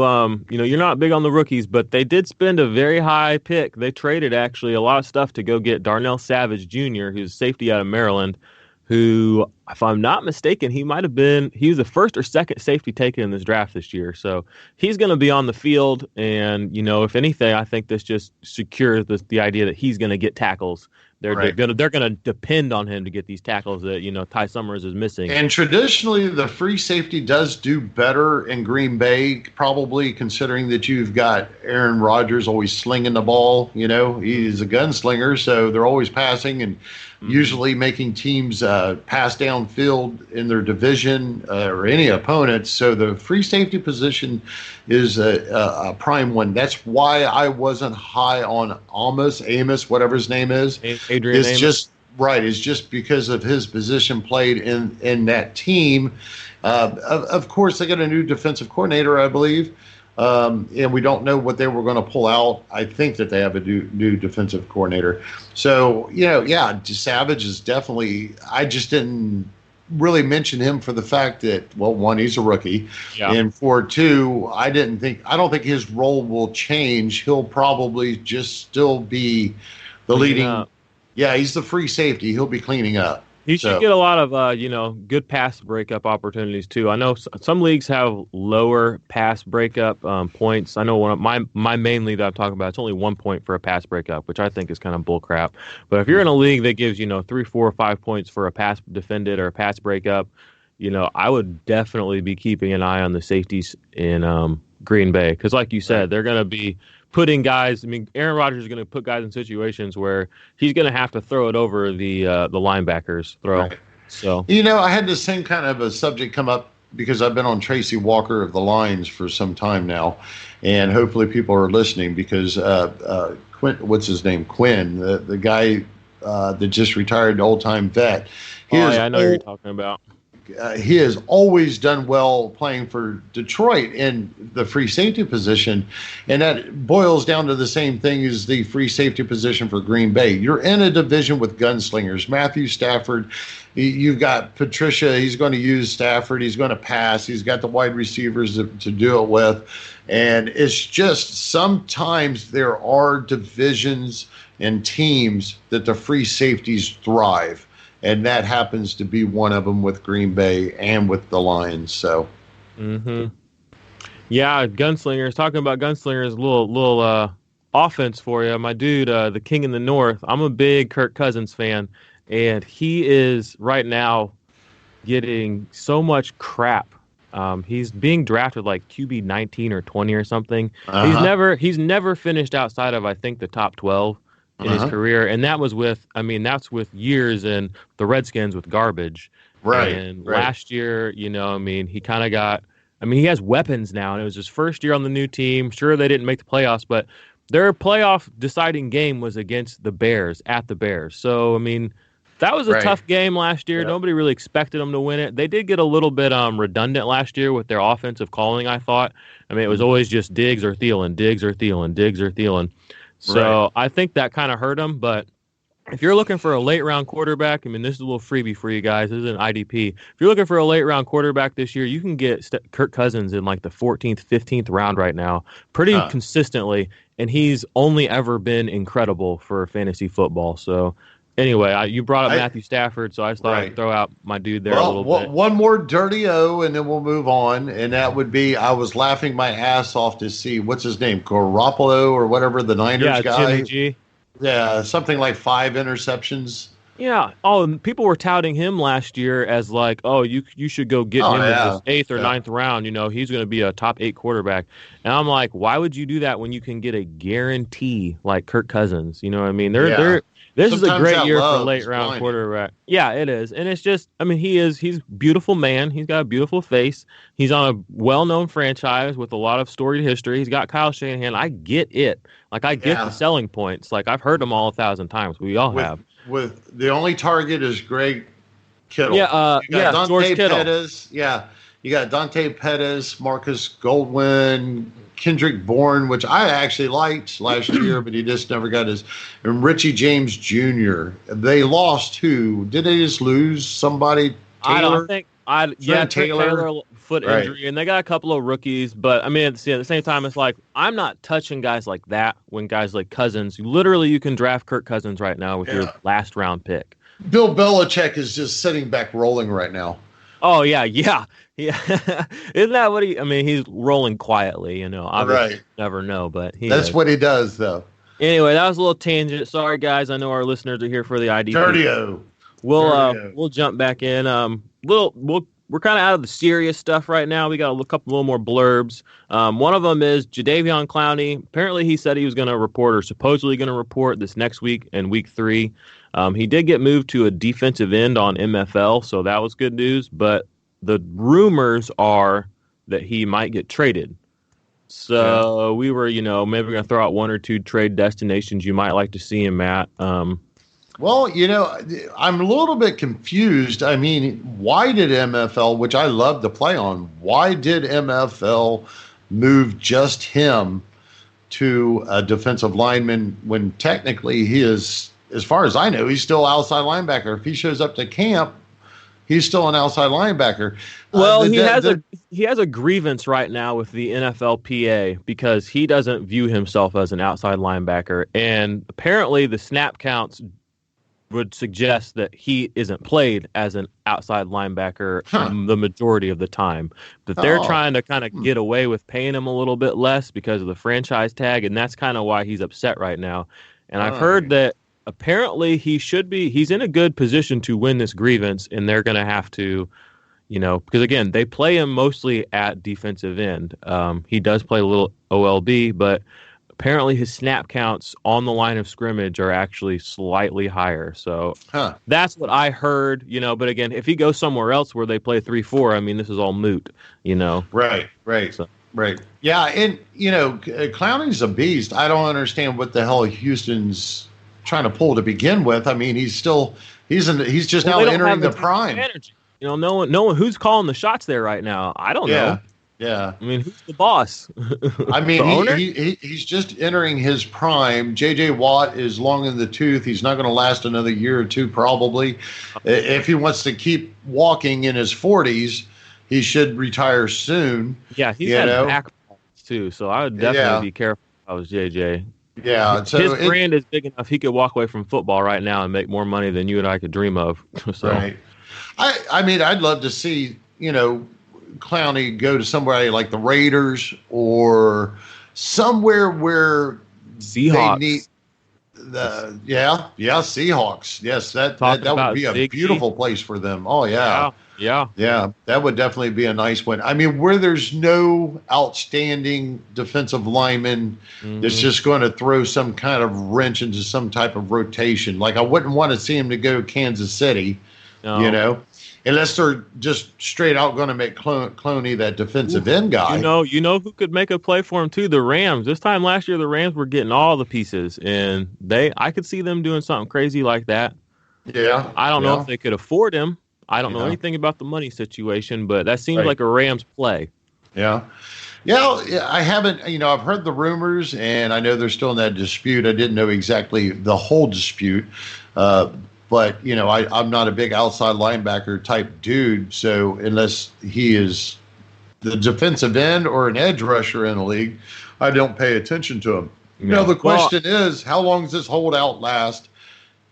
you're not big on the rookies, but they did spend a very high pick. They traded actually a lot of stuff to go get Darnell Savage Jr., who's a safety out of Maryland, who, if I'm not mistaken, he was the first or second safety taken in this draft this year. So he's going to be on the field. And, if anything, I think this just secures the idea that he's going to get tackles. They're going to depend on him to get these tackles that, Ty Summers is missing.
And traditionally, the free safety does do better in Green Bay, probably considering that you've got Aaron Rodgers always slinging the ball. He's a gunslinger, so they're always passing and usually making teams pass downfield in their division or any opponents. So the free safety position is a prime one. That's why I wasn't high on Amos, whatever his name is.
Adrian Amos.
It's just because of his position played in that team. Of course, they got a new defensive coordinator, I believe. And we don't know what they were going to pull out. I think that they have a new defensive coordinator. So, Savage is definitely – I just didn't really mention him for the fact that, well, one, he's a rookie. Yeah. And for two, I don't think his role will change. He'll probably just still be the leading – yeah, he's the free safety. He'll be cleaning up.
He should get a lot of, good pass breakup opportunities, too. I know some leagues have lower pass breakup points. I know one of my main league that I'm talking about, it's only 1 point for a pass breakup, which I think is kind of bullcrap. But if you're in a league that gives, 3, 4, or 5 points for a pass defended or a pass breakup, I would definitely be keeping an eye on the safeties in Green Bay. Because like you said, they're going to be putting guys. I mean, Aaron Rodgers is going to put guys in situations where he's going to have to throw it over the linebackers throw. Right. So
I had the same kind of a subject come up because I've been on Tracy Walker of the Lions for some time now, and hopefully people are listening because what's his name, Quinn, the guy that just retired, old-time vet.
I know who you're talking about.
He has always done well playing for Detroit in the free safety position, and that boils down to the same thing as the free safety position for Green Bay. You're in a division with gunslingers. Matthew Stafford, you've got Patricia. He's going to use Stafford. He's going to pass. He's got the wide receivers to do it with, and it's just sometimes there are divisions and teams that the free safeties thrive. And that happens to be one of them with Green Bay and with the Lions. So,
yeah, gunslingers. Talking about gunslingers, little offense for you. My dude, the King in the North, I'm a big Kirk Cousins fan, and he is right now getting so much crap. He's being drafted like QB 19 or 20 or something. He's never finished outside of, I think, the top 12 in his career, and that's with years in the Redskins with garbage.
Right.
And last year, he kind of got. He has weapons now, and it was his first year on the new team. Sure, they didn't make the playoffs, but their playoff deciding game was against the Bears, at the Bears. So, that was a tough game last year. Yep. Nobody really expected them to win it. They did get a little bit redundant last year with their offensive calling, I thought. It was always just Diggs or Thielen, Diggs or Thielen, Diggs or Thielen. So I think that kind of hurt them, but if you're looking for a late-round quarterback, this is a little freebie for you guys. This is an IDP. If you're looking for a late-round quarterback this year, you can get Kirk Cousins in like the 14th, 15th round right now pretty consistently, and he's only ever been incredible for fantasy football. So anyway, you brought up Matthew Stafford, so I just thought I'd throw out my dude there a little bit.
One more dirty O, and then we'll move on, and that would be I was laughing my ass off to see, what's his name, Garoppolo or whatever, the Niners guy.
Jimmy G.
Yeah, something like 5 interceptions.
Yeah. Oh, and people were touting him last year as like, oh, you should go get him in the 8th or 9th round. He's going to be a top 8 quarterback. And I'm like, why would you do that when you can get a guarantee like Kirk Cousins? You know what I mean? This is a great year for late round quarterback. Yeah, it is. And it's just, he's a beautiful man. He's got a beautiful face. He's on a well-known franchise with a lot of storied history. He's got Kyle Shanahan. I get it. Like, I get the selling points. Like, I've heard them all 1,000 times. We all have.
With the only target is Greg Kittle.
Yeah,
Dante
George Kittle.
Pettis. Yeah, you got Dante Pettis, Marcus Goldwyn, Kendrick Bourne, which I actually liked last year, but he just never got his. And Richie James Jr. They lost who? Did they just lose somebody? Taylor?
Taylor foot injury, and they got a couple of rookies. But at the same time, it's like I'm not touching guys like that. When guys like Cousins, you can draft Kirk Cousins right now with your last round pick.
Bill Belichick is just sitting back rolling right now.
Oh yeah. Isn't that what he's rolling quietly, obviously never know, but
that's what he does though.
Anyway, that was a little tangent. Sorry guys, I know our listeners are here for the IDP.
Dirty-o.
We'll jump back in. We're kind of out of the serious stuff right now. We got a couple little more blurbs. One of them is Jadeveon Clowney. Apparently he said he was going to report, or supposedly going to report, this next week in week 3. He did get moved to a defensive end on MFL, so that was good news. But the rumors are that he might get traded. So we were, maybe we're going to throw out 1 or 2 trade destinations you might like to see him at.
Well, I'm a little bit confused. Why did MFL, which I love to play on, why did MFL move just him to a defensive lineman when technically he is, as far as I know, he's still outside linebacker? If he shows up to camp, he's still an outside linebacker.
Well, he has a grievance right now with the NFLPA because he doesn't view himself as an outside linebacker, and apparently the snap counts would suggest that he isn't played as an outside linebacker the majority of the time. But they're trying to kind of get away with paying him a little bit less because of the franchise tag, and that's kind of why he's upset right now. And I've heard that apparently he's in a good position to win this grievance, and they're going to have to, because again, they play him mostly at defensive end. He does play a little OLB, but apparently his snap counts on the line of scrimmage are actually slightly higher. So that's what I heard, but again, if he goes somewhere else where they play 3-4, this is all moot,
Right. So. Right. Yeah. And, Clowney's a beast. I don't understand what the hell Houston's trying to pull to begin with. He's just now entering the prime.
Energy. No one who's calling the shots there right now. I don't know.
Yeah.
Who's the boss?
He's just entering his prime. J.J. Watt is long in the tooth. He's not going to last another year or two, probably. If he wants to keep walking in his 40s, he should retire soon.
Yeah, he's had back problems too, so I would definitely be careful if I was J.J.
Yeah.
His brand is big enough he could walk away from football right now and make more money than you and I could dream of. So.
Right. I'd love to see, Clowney go to somewhere like the Raiders or somewhere where
Seahawks.
They need Seahawks. Yes, that would be a
Ziggy.
beautiful place for them. Oh yeah.
Yeah.
That would definitely be a nice one. I mean, where there's no outstanding defensive lineman that's just going to throw some kind of wrench into some type of rotation. Like I wouldn't want to see him to go to Kansas City, unless they're just straight out going to make Clowney that defensive end guy.
You know who could make a play for him too? The Rams. This time last year, the Rams were getting all the pieces, and I could see them doing something crazy like that.
Yeah.
I don't know if they could afford him. I don't know anything about the money situation, but that seems like a Rams play.
Yeah. Yeah, I haven't, I've heard the rumors, and I know they're still in that dispute. I didn't know exactly the whole dispute. But, I'm not a big outside linebacker type dude. So unless he is the defensive end or an edge rusher in the league, I don't pay attention to him.
Yeah.
The question is, how long does this holdout last?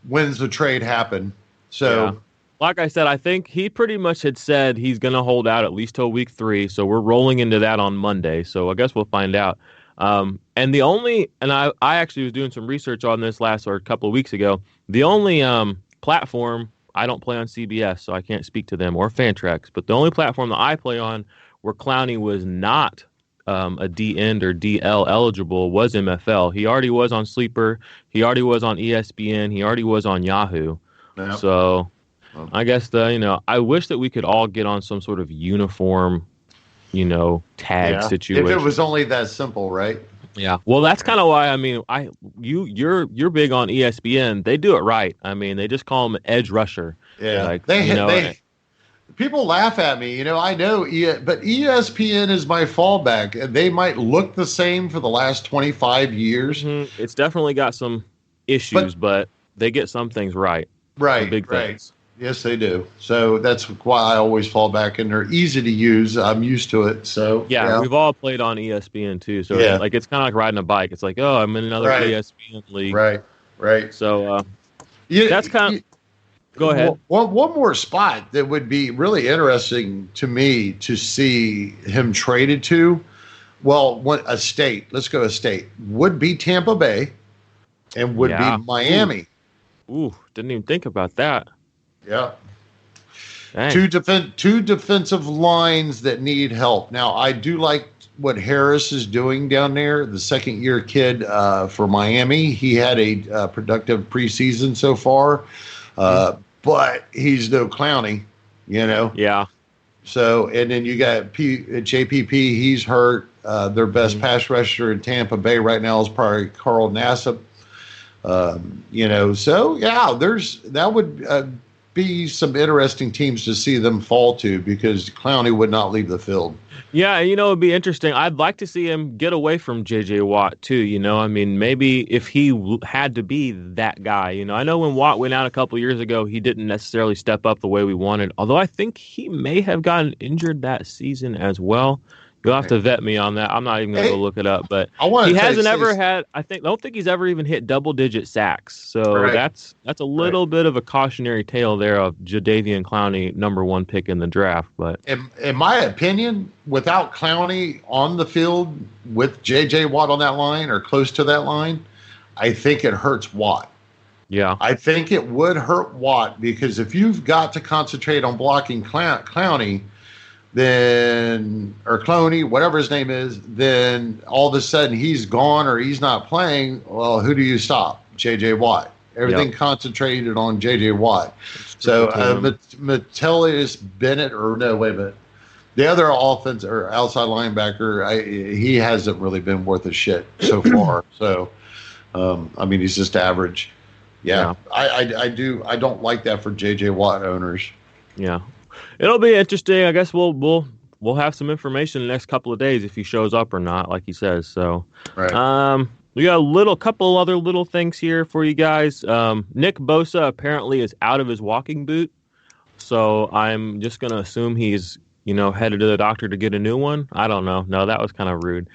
When's the trade happen? So...
Yeah. Like I said, I think he pretty much had said he's going to hold out at least till week 3. So we're rolling into that on Monday. So I guess we'll find out. I actually was doing some research on this a couple of weeks ago. The only platform, I don't play on CBS, so I can't speak to them, or Fantrax, but the only platform that I play on where Clowney was not a D-end or DL eligible was MFL. He already was on Sleeper. He already was on ESPN. He already was on Yahoo. Yeah. So... I guess I wish that we could all get on some sort of uniform, tag situation.
If it was only that simple, right?
Yeah. Well, that's kind of why. I mean, you're big on ESPN. They do it right. I mean, they just call him edge rusher.
Yeah. People laugh at me. I know, but ESPN is my fallback. They might look the same for the last 25 years.
Mm-hmm. It's definitely got some issues, but they get some things right.
Right.
Big things.
Yes, they do. So that's why I always fall back, and they're easy to use. I'm used to it. So
yeah. We've all played on ESPN too. So it's kind of like riding a bike. It's like, I'm in another ESPN league.
Right.
So that's kind of. Go ahead.
One more spot that would be really interesting to me to see him traded to. Well, a state. Let's go a state. Would be Tampa Bay, and would be Miami.
Ooh, didn't even think about that.
Yeah.
Dang.
Two defensive lines that need help. Now, I do like what Harris is doing down there, the second-year kid for Miami. He had a productive preseason so far, but he's no Clowney,
Yeah.
So, and then you got JPP. He's hurt. Their best pass rusher in Tampa Bay right now is probably Carl Nassib. So, that would be some interesting teams to see them fall to, because Clowney would not leave the field.
Yeah, it'd be interesting. I'd like to see him get away from J.J. Watt too. I mean, maybe if he had to be that guy. I know when Watt went out a couple years ago, he didn't necessarily step up the way we wanted. Although I think he may have gotten injured that season as well. You'll have to vet me on that. I'm not even going to go look it up, but he hasn't ever had. I don't think he's ever even hit double-digit sacks. So that's a little bit of a cautionary tale there of Jadeveon Clowney, number 1 pick in the draft. But
in my opinion, without Clowney on the field with J.J. Watt on that line or close to that line, I think it hurts Watt.
Yeah,
I think it would hurt Watt, because if you've got to concentrate on blocking Clowney, or Clowney, whatever his name is, then all of a sudden he's gone or he's not playing. Well, who do you stop? J.J. Watt. Everything concentrated on J.J. Watt. So Metellus Bennett, the other offense or outside linebacker, he hasn't really been worth a shit so far. So, he's just average. Yeah. I don't like that for J.J. Watt owners.
Yeah. It'll be interesting. I guess we'll have some information in the next couple of days if he shows up or not, like he says. So, we got a couple other little things here for you guys. Nick Bosa apparently is out of his walking boot, so I'm just gonna assume he's headed to the doctor to get a new one. I don't know. No, that was kind of rude.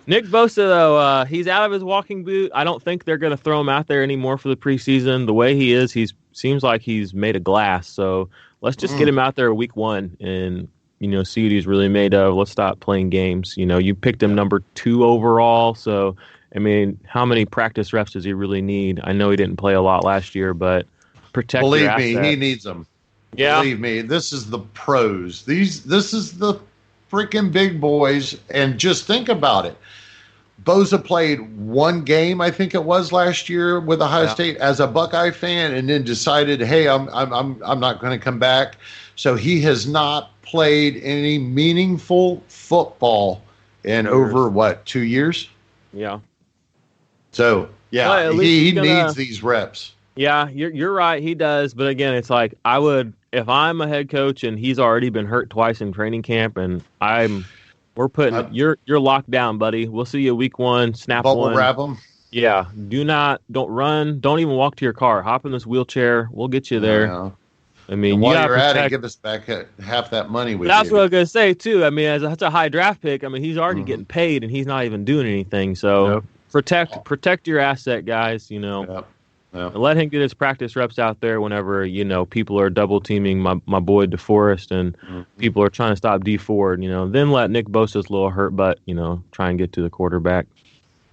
Nick Bosa, though, he's out of his walking boot. I don't think they're going to throw him out there anymore for the preseason. The way he is, seems like he's made of glass. So let's just get him out there week 1 and, see what he's really made of. Let's stop playing games. You picked him number 2 overall. So I mean, how many practice reps does he really need? I know he didn't play a lot last year, but protect your
Believe
assets.
me, he needs them.
Yeah.
Believe me, this is the pros. This is the freaking big boys. And just think about it. Bosa played one game, I think it was last year with Ohio State as a Buckeye fan, and then decided, hey, I'm not going to come back. So he has not played any meaningful football in over 2 years?
Yeah.
So
Well,
he needs these reps.
Yeah, you're right. He does. But again, it's like if I'm a head coach and he's already been hurt twice in training camp, and you're locked down, buddy. We'll see you week 1. Snap
bubble
one.
Wrap them.
Yeah. Don't run. Don't even walk to your car. Hop in this wheelchair. We'll get you there.
Yeah.
I mean,
and while you're at it, give us back half that money.
That's what I was gonna say too. I mean, that's a high draft pick. I mean, he's already getting paid, and he's not even doing anything. So protect your asset, guys. You know. Yep. Let him get his practice reps out there whenever, people are double teaming my boy DeForest and people are trying to stop D Ford, then let Nick Bosa's little hurt butt, try and get to the quarterback.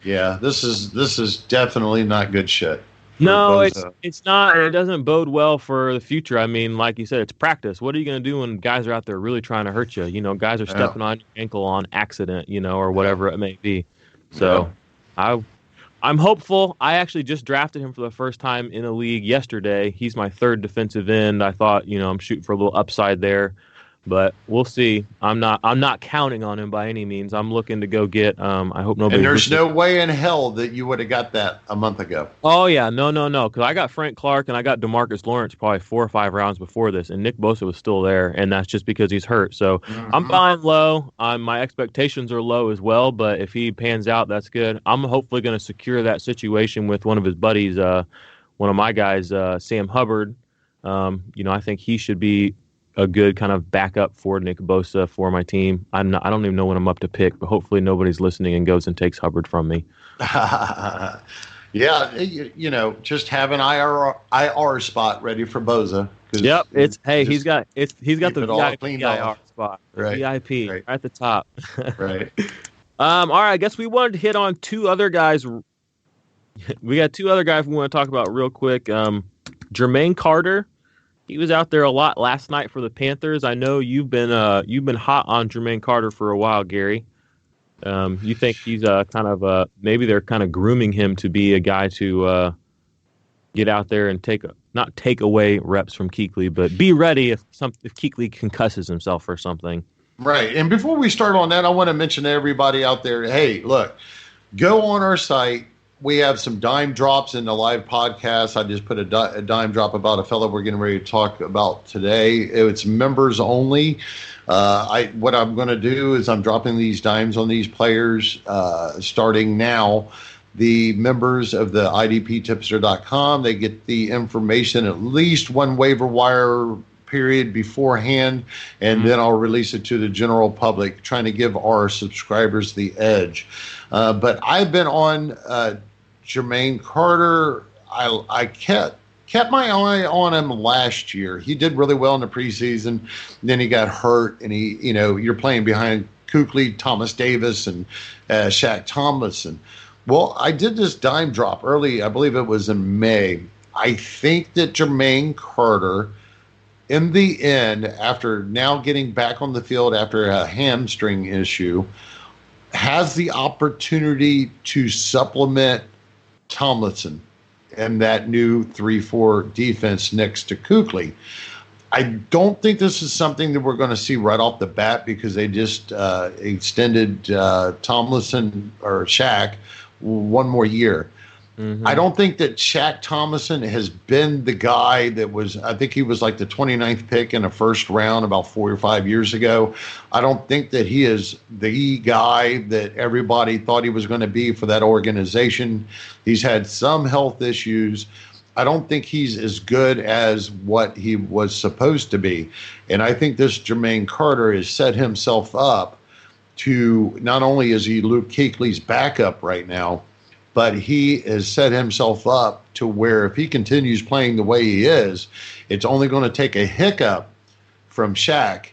Yeah, this is definitely not good shit.
No, it's not. It doesn't bode well for the future. I mean, like you said, it's practice. What are you going to do when guys are out there really trying to hurt you? Guys are stepping on your ankle on accident, or whatever it may be. So I'm hopeful. I actually just drafted him for the first time in a league yesterday. He's my third defensive end. I thought, I'm shooting for a little upside there, but we'll see. I'm not counting on him by any means. I'm looking to go get. I hope nobody.
And there's no way in hell that you would have got that a month ago.
Oh yeah, no. Because I got Frank Clark and I got DeMarcus Lawrence probably 4 or 5 rounds before this, and Nick Bosa was still there, and that's just because he's hurt. So I'm buying low. My expectations are low as well, but if he pans out, that's good. I'm hopefully going to secure that situation with one of his buddies, one of my guys, Sam Hubbard. I think he should be a good kind of backup for Nick Bosa for my team. I don't even know when I'm up to pick, but hopefully nobody's listening and goes and takes Hubbard from me.
Yeah, just have an IR spot ready for Bosa.
Yep, he's got the VIP IR spot, VIP right at the top.
Right.
All right, I guess we wanted to hit on 2 other guys. We got 2 other guys we want to talk about real quick. Jermaine Carter. He was out there a lot last night for the Panthers. I know you've been hot on Jermaine Carter for a while, Gary. You think he's maybe they're kind of grooming him to be a guy to get out there and not take away reps from Kuechly, but be ready if Kuechly concusses himself or something.
Right. And before we start on that, I want to mention to everybody out there, hey, look, go on our site. We have some dime drops in the live podcast. I just put a dime drop about a fellow we're getting ready to talk about today. It's members only. What I'm going to do is I'm dropping these dimes on these players starting now. The members of the IDPtipster.com, they get the information at least one waiver wire period beforehand, and then I'll release it to the general public, trying to give our subscribers the edge. But I've been on Jermaine Carter. I kept my eye on him last year. He did really well in the preseason. Then he got hurt, and you're playing behind Kuechly, Thomas Davis, and Shaq Thompson. Well, I did this dime drop early. I believe it was in May. I think that Jermaine Carter, in the end, after now getting back on the field after a hamstring issue, has the opportunity to supplement Tomlinson and that new 3-4 defense next to Kuechly. I don't think this is something that we're going to see right off the bat because they just extended Tomlinson or Shaq one more year. I don't think that Shaq Thompson has been the guy that was, I think he was like the 29th pick in the first round about 4 or 5 years ago. I don't think that he is the guy that everybody thought he was going to be for that organization. He's had some health issues. I don't think he's as good as what he was supposed to be. And I think this Jermaine Carter has set himself up to, not only is he Luke Kuechly's backup right now, but he has set himself up to where if he continues playing the way he is, it's only going to take a hiccup from Shaq,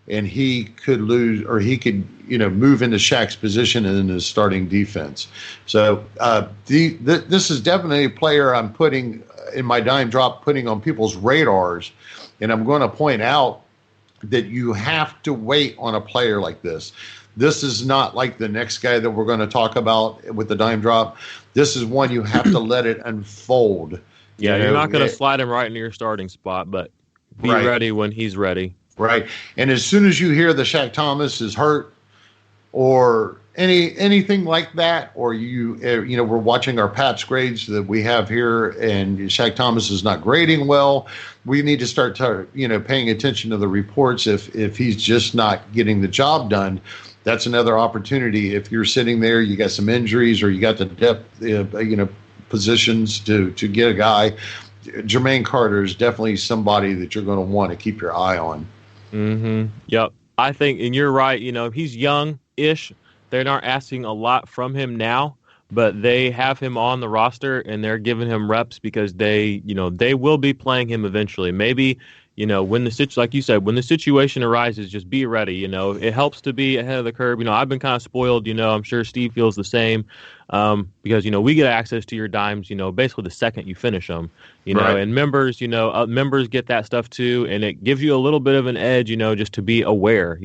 and he could lose, or he could, move into Shaq's position in his starting defense. So this is definitely a player I'm putting in my dime drop, putting on people's radars. And I'm going to point out that you have to wait on a player like this. This is not like the next guy that we're going to talk about with the dime drop. This is one you have to let it unfold.
Yeah, you're not going to slide him right into your starting spot, but be ready when he's ready.
Right. And as soon as you hear that Shaq Thomas is hurt or anything like that, or we're watching our PAPS grades that we have here and Shaq Thomas is not grading well, we need to start paying attention to the reports if he's just not getting the job done. That's another opportunity. If you're sitting there, you got some injuries or you got the depth, positions to get a guy. Jermaine Carter is definitely somebody that you're going to want to keep your eye on.
Mm-hmm. Yep. I think, and you're right, he's young-ish. They're not asking a lot from him now, but they have him on the roster and they're giving him reps because they will be playing him eventually. Maybe, when like you said, when the situation arises, just be ready. It helps to be ahead of the curve. I've been kind of spoiled. I'm sure Steve feels the same because, we get access to your dimes, basically the second you finish them,
right.
And members, members get that stuff too. And it gives you a little bit of an edge, just to be aware,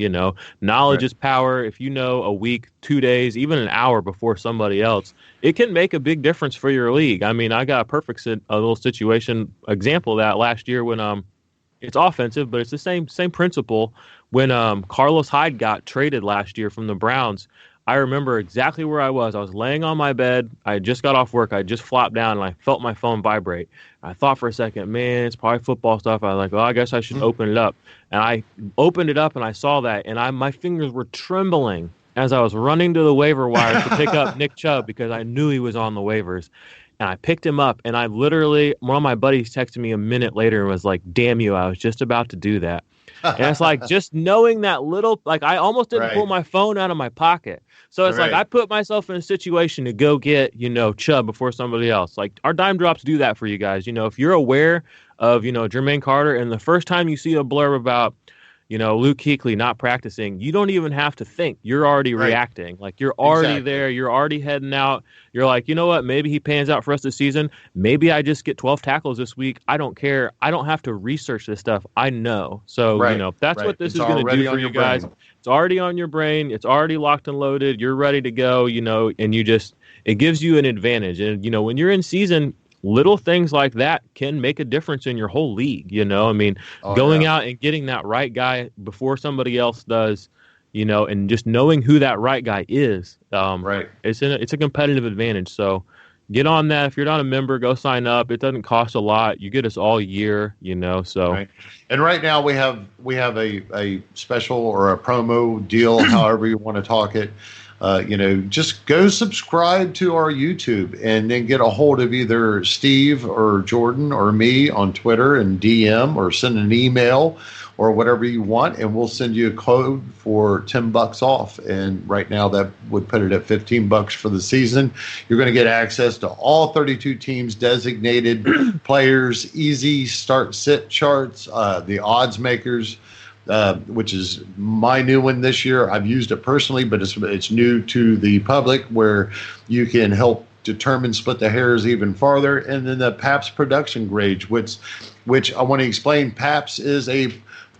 knowledge
right.
is power. If you know a week, 2 days, even an hour before somebody else, it can make a big difference for your league. I mean, I got a perfect little situation example of that last year when, it's offensive, but it's the same principle. When Carlos Hyde got traded last year from the Browns, I remember exactly where I was. I was laying on my bed. I just got off work. I just flopped down, and I felt my phone vibrate. I thought for a second, man, it's probably football stuff. I was like, well, I guess I should open it up. And I opened it up, and I saw that, and my fingers were trembling as I was running to the waiver wire to pick up Nick Chubb because I knew he was on the waivers. And I picked him up, and one of my buddies texted me a minute later and was like, damn you, I was just about to do that. And it's like just knowing that little, like I almost didn't pull my phone out of my pocket. So it's like I put myself in a situation to go get, Chubb before somebody else. Like our dime drops do that for you guys. If you're aware of, Jermaine Carter, and the first time you see a blurb about, Luke Kuechly not practicing, you don't even have to think. You're already reacting. Like you're already there. You're already heading out. You're like, you know what? Maybe he pans out for us this season. Maybe I just get 12 tackles this week. I don't care. I don't have to research this stuff. I know. So, that's what this is going to do for you guys. It's already on your brain. It's already locked and loaded. You're ready to go, and it gives you an advantage. And, when you're in season, little things like that can make a difference in your whole league. Going out and getting that right guy before somebody else does, and just knowing who that right guy is, it's a competitive advantage. So get on that. If you're not a member, go sign up. It doesn't cost a lot. You get us all year, so.
Right. And right now we have a special or a promo deal, however you want to talk it. Just go subscribe to our YouTube and then get a hold of either Steve or Jordan or me on Twitter and DM or send an email or whatever you want, and we'll send you a code for $10 off. And right now that would put it at $15 for the season. You're going to get access to all 32 teams, designated players, easy start-sit charts, the odds makers, which is my new one this year. I've used it personally, but it's new to the public, where you can help determine, split the hairs even farther. And then the PAPS production grade, which I want to explain. PAPS is a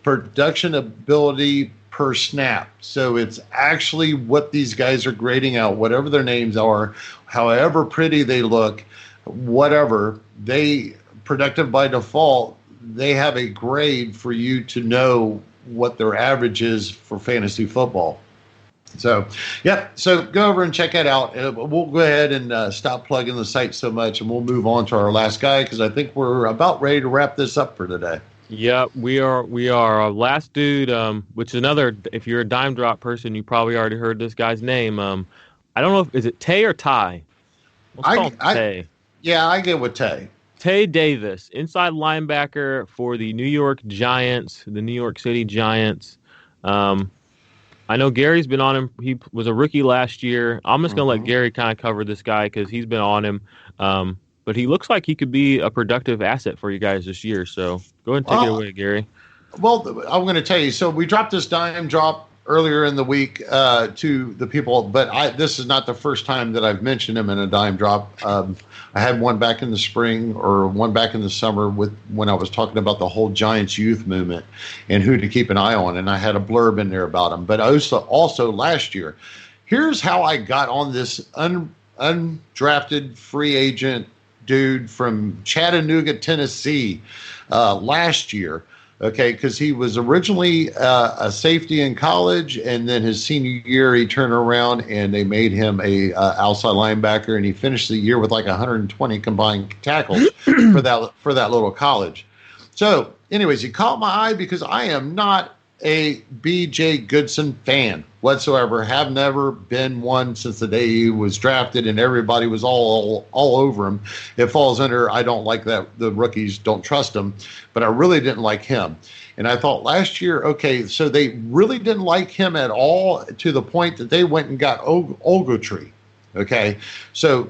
production ability per snap. So it's actually what these guys are grading out, whatever their names are, however pretty they look, whatever, they productive by default, they have a grade for you to know what their average is for fantasy football. So, so go over and check it out. We'll go ahead and stop plugging the site so much, and we'll move on to our last guy because I think we're about ready to wrap this up for today.
Yeah, we are. Our last dude, which is another, if you're a dime drop person, you probably already heard this guy's name. I don't know, is it Tay or Ty? Tay.
Yeah, I get with Tay.
Tay Davis, inside linebacker for the New York Giants, the New York City Giants. I know Gary's been on him. He was a rookie last year. I'm just going to let Gary kind of cover this guy because he's been on him. But he looks like he could be a productive asset for you guys this year. So go ahead and take it away, Gary.
Well, I'm going to tell you. So we dropped this dime drop earlier in the week to the people, but this is not the first time that I've mentioned him in a dime drop. I had one back in the spring or one back in the summer when I was talking about the whole Giants youth movement and who to keep an eye on, and I had a blurb in there about him. But also last year, here's how I got on this undrafted free agent dude from Chattanooga, Tennessee, last year. Okay, because he was originally a safety in college, and then his senior year he turned around and they made him a outside linebacker, and he finished the year with like 120 combined tackles for that little college. So, anyways, he caught my eye because I am not a B.J. Goodson fan whatsoever. Have never been one since the day he was drafted, and everybody was all over him. It falls under I don't like that the rookies don't trust him, but I really didn't like him. And I thought last year, okay, so they really didn't like him at all to the point that they went and got Ogletree. Okay, so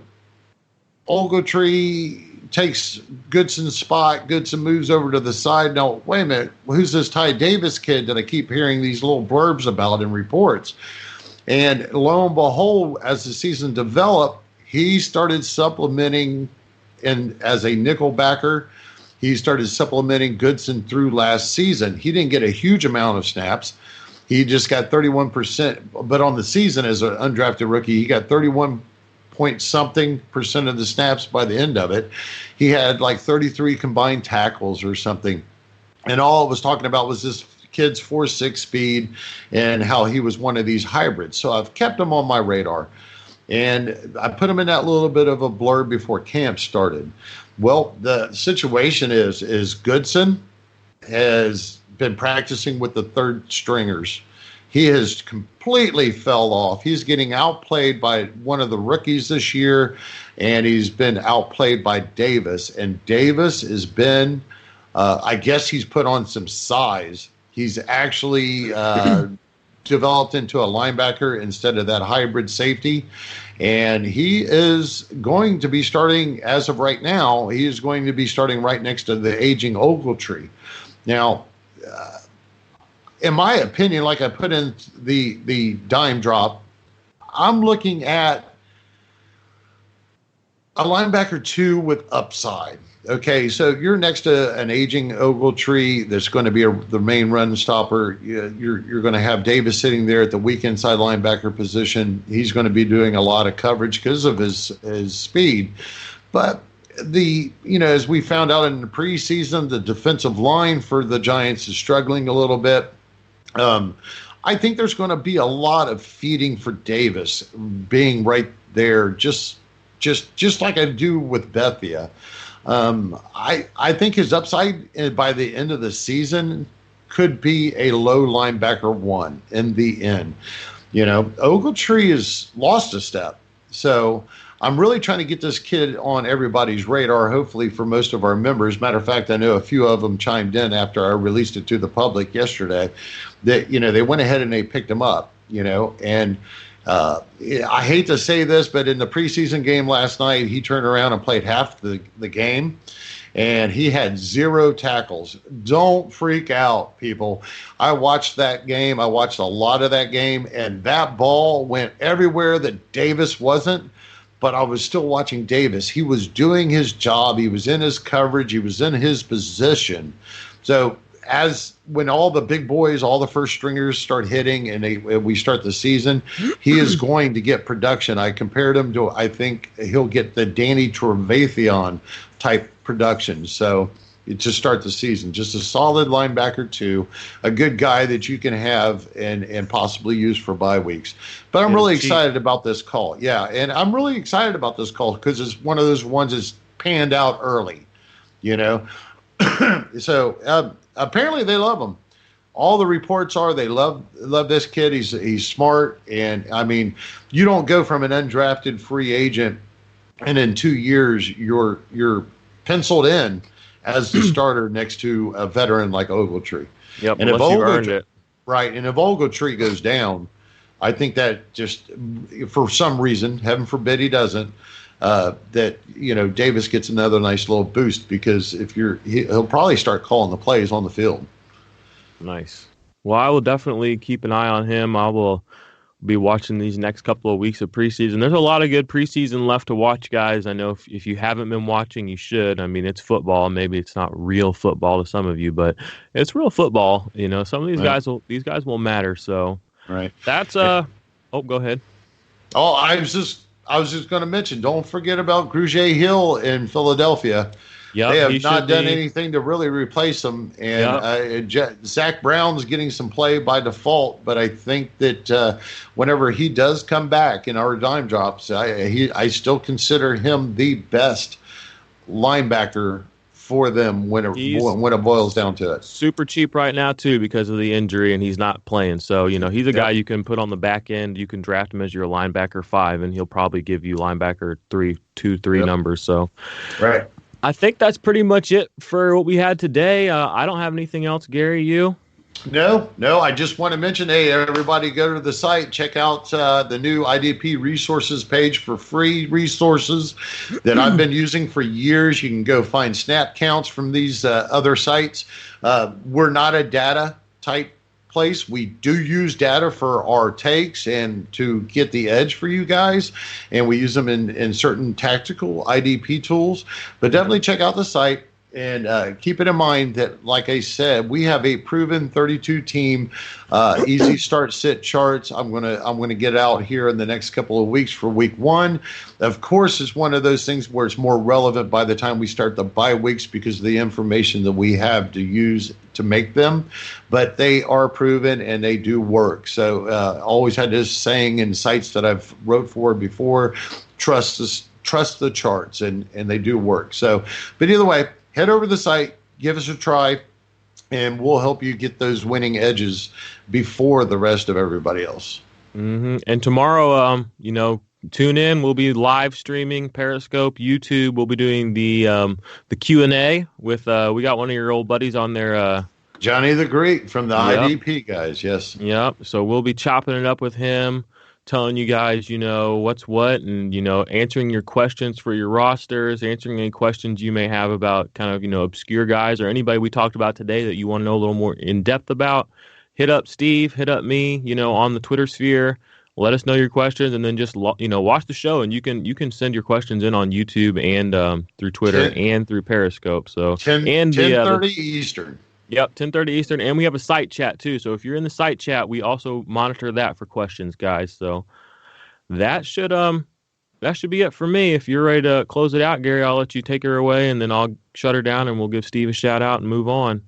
Ogletree takes Goodson's spot. Goodson moves over to the side. Now, wait a minute. Who's this Ty Davis kid that I keep hearing these little blurbs about in reports? And lo and behold, as the season developed, he started supplementing, and as a nickel backer, he started supplementing Goodson through last season. He didn't get a huge amount of snaps. He just got 31%. But on the season as an undrafted rookie, he got 31-point-something% of the snaps by the end of it. He had like 33 combined tackles or something. And all it was talking about was this kid's 4.6 speed and how he was one of these hybrids. So I've kept him on my radar. And I put him in that little bit of a blur before camp started. Well, the situation is Goodson has been practicing with the third stringers. He has completely fell off. He's getting outplayed by one of the rookies this year, and he's been outplayed by Davis. And Davis has been, I guess he's put on some size. He's actually developed into a linebacker instead of that hybrid safety. And he is going to be starting, as of right now, he is going to be starting right next to the aging Ogletree. Now, in my opinion, like I put in the dime drop, I'm looking at a linebacker 2 with upside. Okay, so you're next to an aging Ogletree that's going to be the main run stopper. You're going to have Davis sitting there at the weak inside linebacker position. He's going to be doing a lot of coverage because of his speed. But as we found out in the preseason, the defensive line for the Giants is struggling a little bit. I think there's going to be a lot of feeding for Davis being right there, just like I do with Bethia. I think his upside by the end of the season could be a low linebacker 1 in the end. Ogletree has lost a step. So I'm really trying to get this kid on everybody's radar, hopefully for most of our members. Matter of fact, I know a few of them chimed in after I released it to the public yesterday that, they went ahead and they picked him up, and I hate to say this, but in the preseason game last night, he turned around and played half the game, and he had 0 tackles. Don't freak out, people. I watched that game. I watched a lot of that game, and that ball went everywhere that Davis wasn't, but I was still watching Davis. He was doing his job. He was in his coverage. He was in his position. So when all the big boys, all the first stringers start hitting and we start the season, he is going to get production. I compared him to, I think he'll get the Danny Trevathan type production. So to start the season, just a solid linebacker 2, a good guy that you can have and possibly use for bye weeks. But I'm really excited about this call. Yeah, and I'm really excited about this call because it's one of those ones that's panned out early, So apparently they love him. All the reports are they love this kid. He's smart, and I mean, you don't go from an undrafted free agent and in 2 years you're penciled in as the starter next to a veteran like Ogletree.
Yep,
and
unless you've earned it.
Right, and if Ogletree goes down, I think that just for some reason, heaven forbid he doesn't, that Davis gets another nice little boost because he'll probably start calling the plays on the field.
Nice. Well, I will definitely keep an eye on him. I will be watching these next couple of weeks of preseason. There's a lot of good preseason left to watch, guys. I know if you haven't been watching, you should. I mean, it's football. Maybe it's not real football to some of you, but it's real football. You know, some of these guys will matter. So that's go ahead.
Oh, I was just going to mention, don't forget about Grugier Hill in Philadelphia.
Yep,
they have not done anything to really replace him. And Zach Brown's getting some play by default, but I think that whenever he does come back in our dime drops, I still consider him the best linebacker for them when it boils down to it.
Super cheap right now, too, because of the injury, and he's not playing. So, you know, he's a guy you can put on the back end. You can draft him as your linebacker 5, and he'll probably give you linebacker 3 numbers. So,
right.
I think that's pretty much it for what we had today. I don't have anything else. Gary, you?
No. I just want to mention, hey, everybody go to the site, check out the new IDP resources page for free resources that I've been using for years. You can go find snap counts from these other sites. We're not a data type place. We do use data for our takes and to get the edge for you guys, and we use them in certain tactical IDP tools. But definitely check out the site. And keep it in mind that, like I said, we have a proven 32 team easy start sit charts. I'm gonna get out here in the next couple of weeks for week 1. Of course, it's one of those things where it's more relevant by the time we start the bye weeks because of the information that we have to use to make them. But they are proven and they do work. So always had this saying in sites that I've wrote for before: trust the charts, and they do work. So, but either way, head over to the site, give us a try, and we'll help you get those winning edges before the rest of everybody else.
Mm-hmm. And tomorrow, tune in. We'll be live streaming Periscope, YouTube. We'll be doing the Q&A with we got one of your old buddies on there.
Johnny the Greek from the IDP guys, yes.
Yep. So we'll be chopping it up with him, telling you guys, what's what, and, answering your questions for your rosters, answering any questions you may have about kind of, obscure guys or anybody we talked about today that you want to know a little more in depth about. Hit up Steve, hit up me, on the Twitter sphere. Let us know your questions, and then just, watch the show, and you can send your questions in on YouTube and through Twitter and through Periscope. So
10:30 Eastern.
Yep, 10:30 Eastern, and we have a site chat too. So if you're in the site chat, we also monitor that for questions, guys. So that should be it for me. If you're ready to close it out, Gary, I'll let you take her away, and then I'll shut her down, and we'll give Steve a shout out and move on.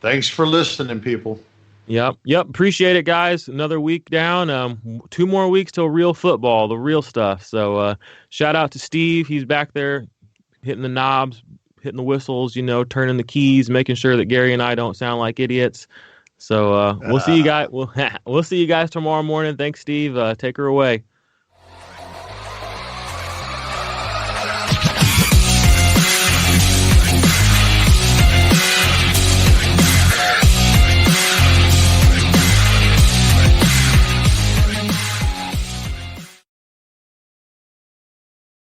Thanks for listening, people.
Yep. Appreciate it, guys. Another week down. 2 more weeks till real football, the real stuff. So shout out to Steve. He's back there hitting the knobs, hitting the whistles, turning the keys, making sure that Gary and I don't sound like idiots. So we'll see you guys. We'll see you guys tomorrow morning. Thanks, Steve. Take her away.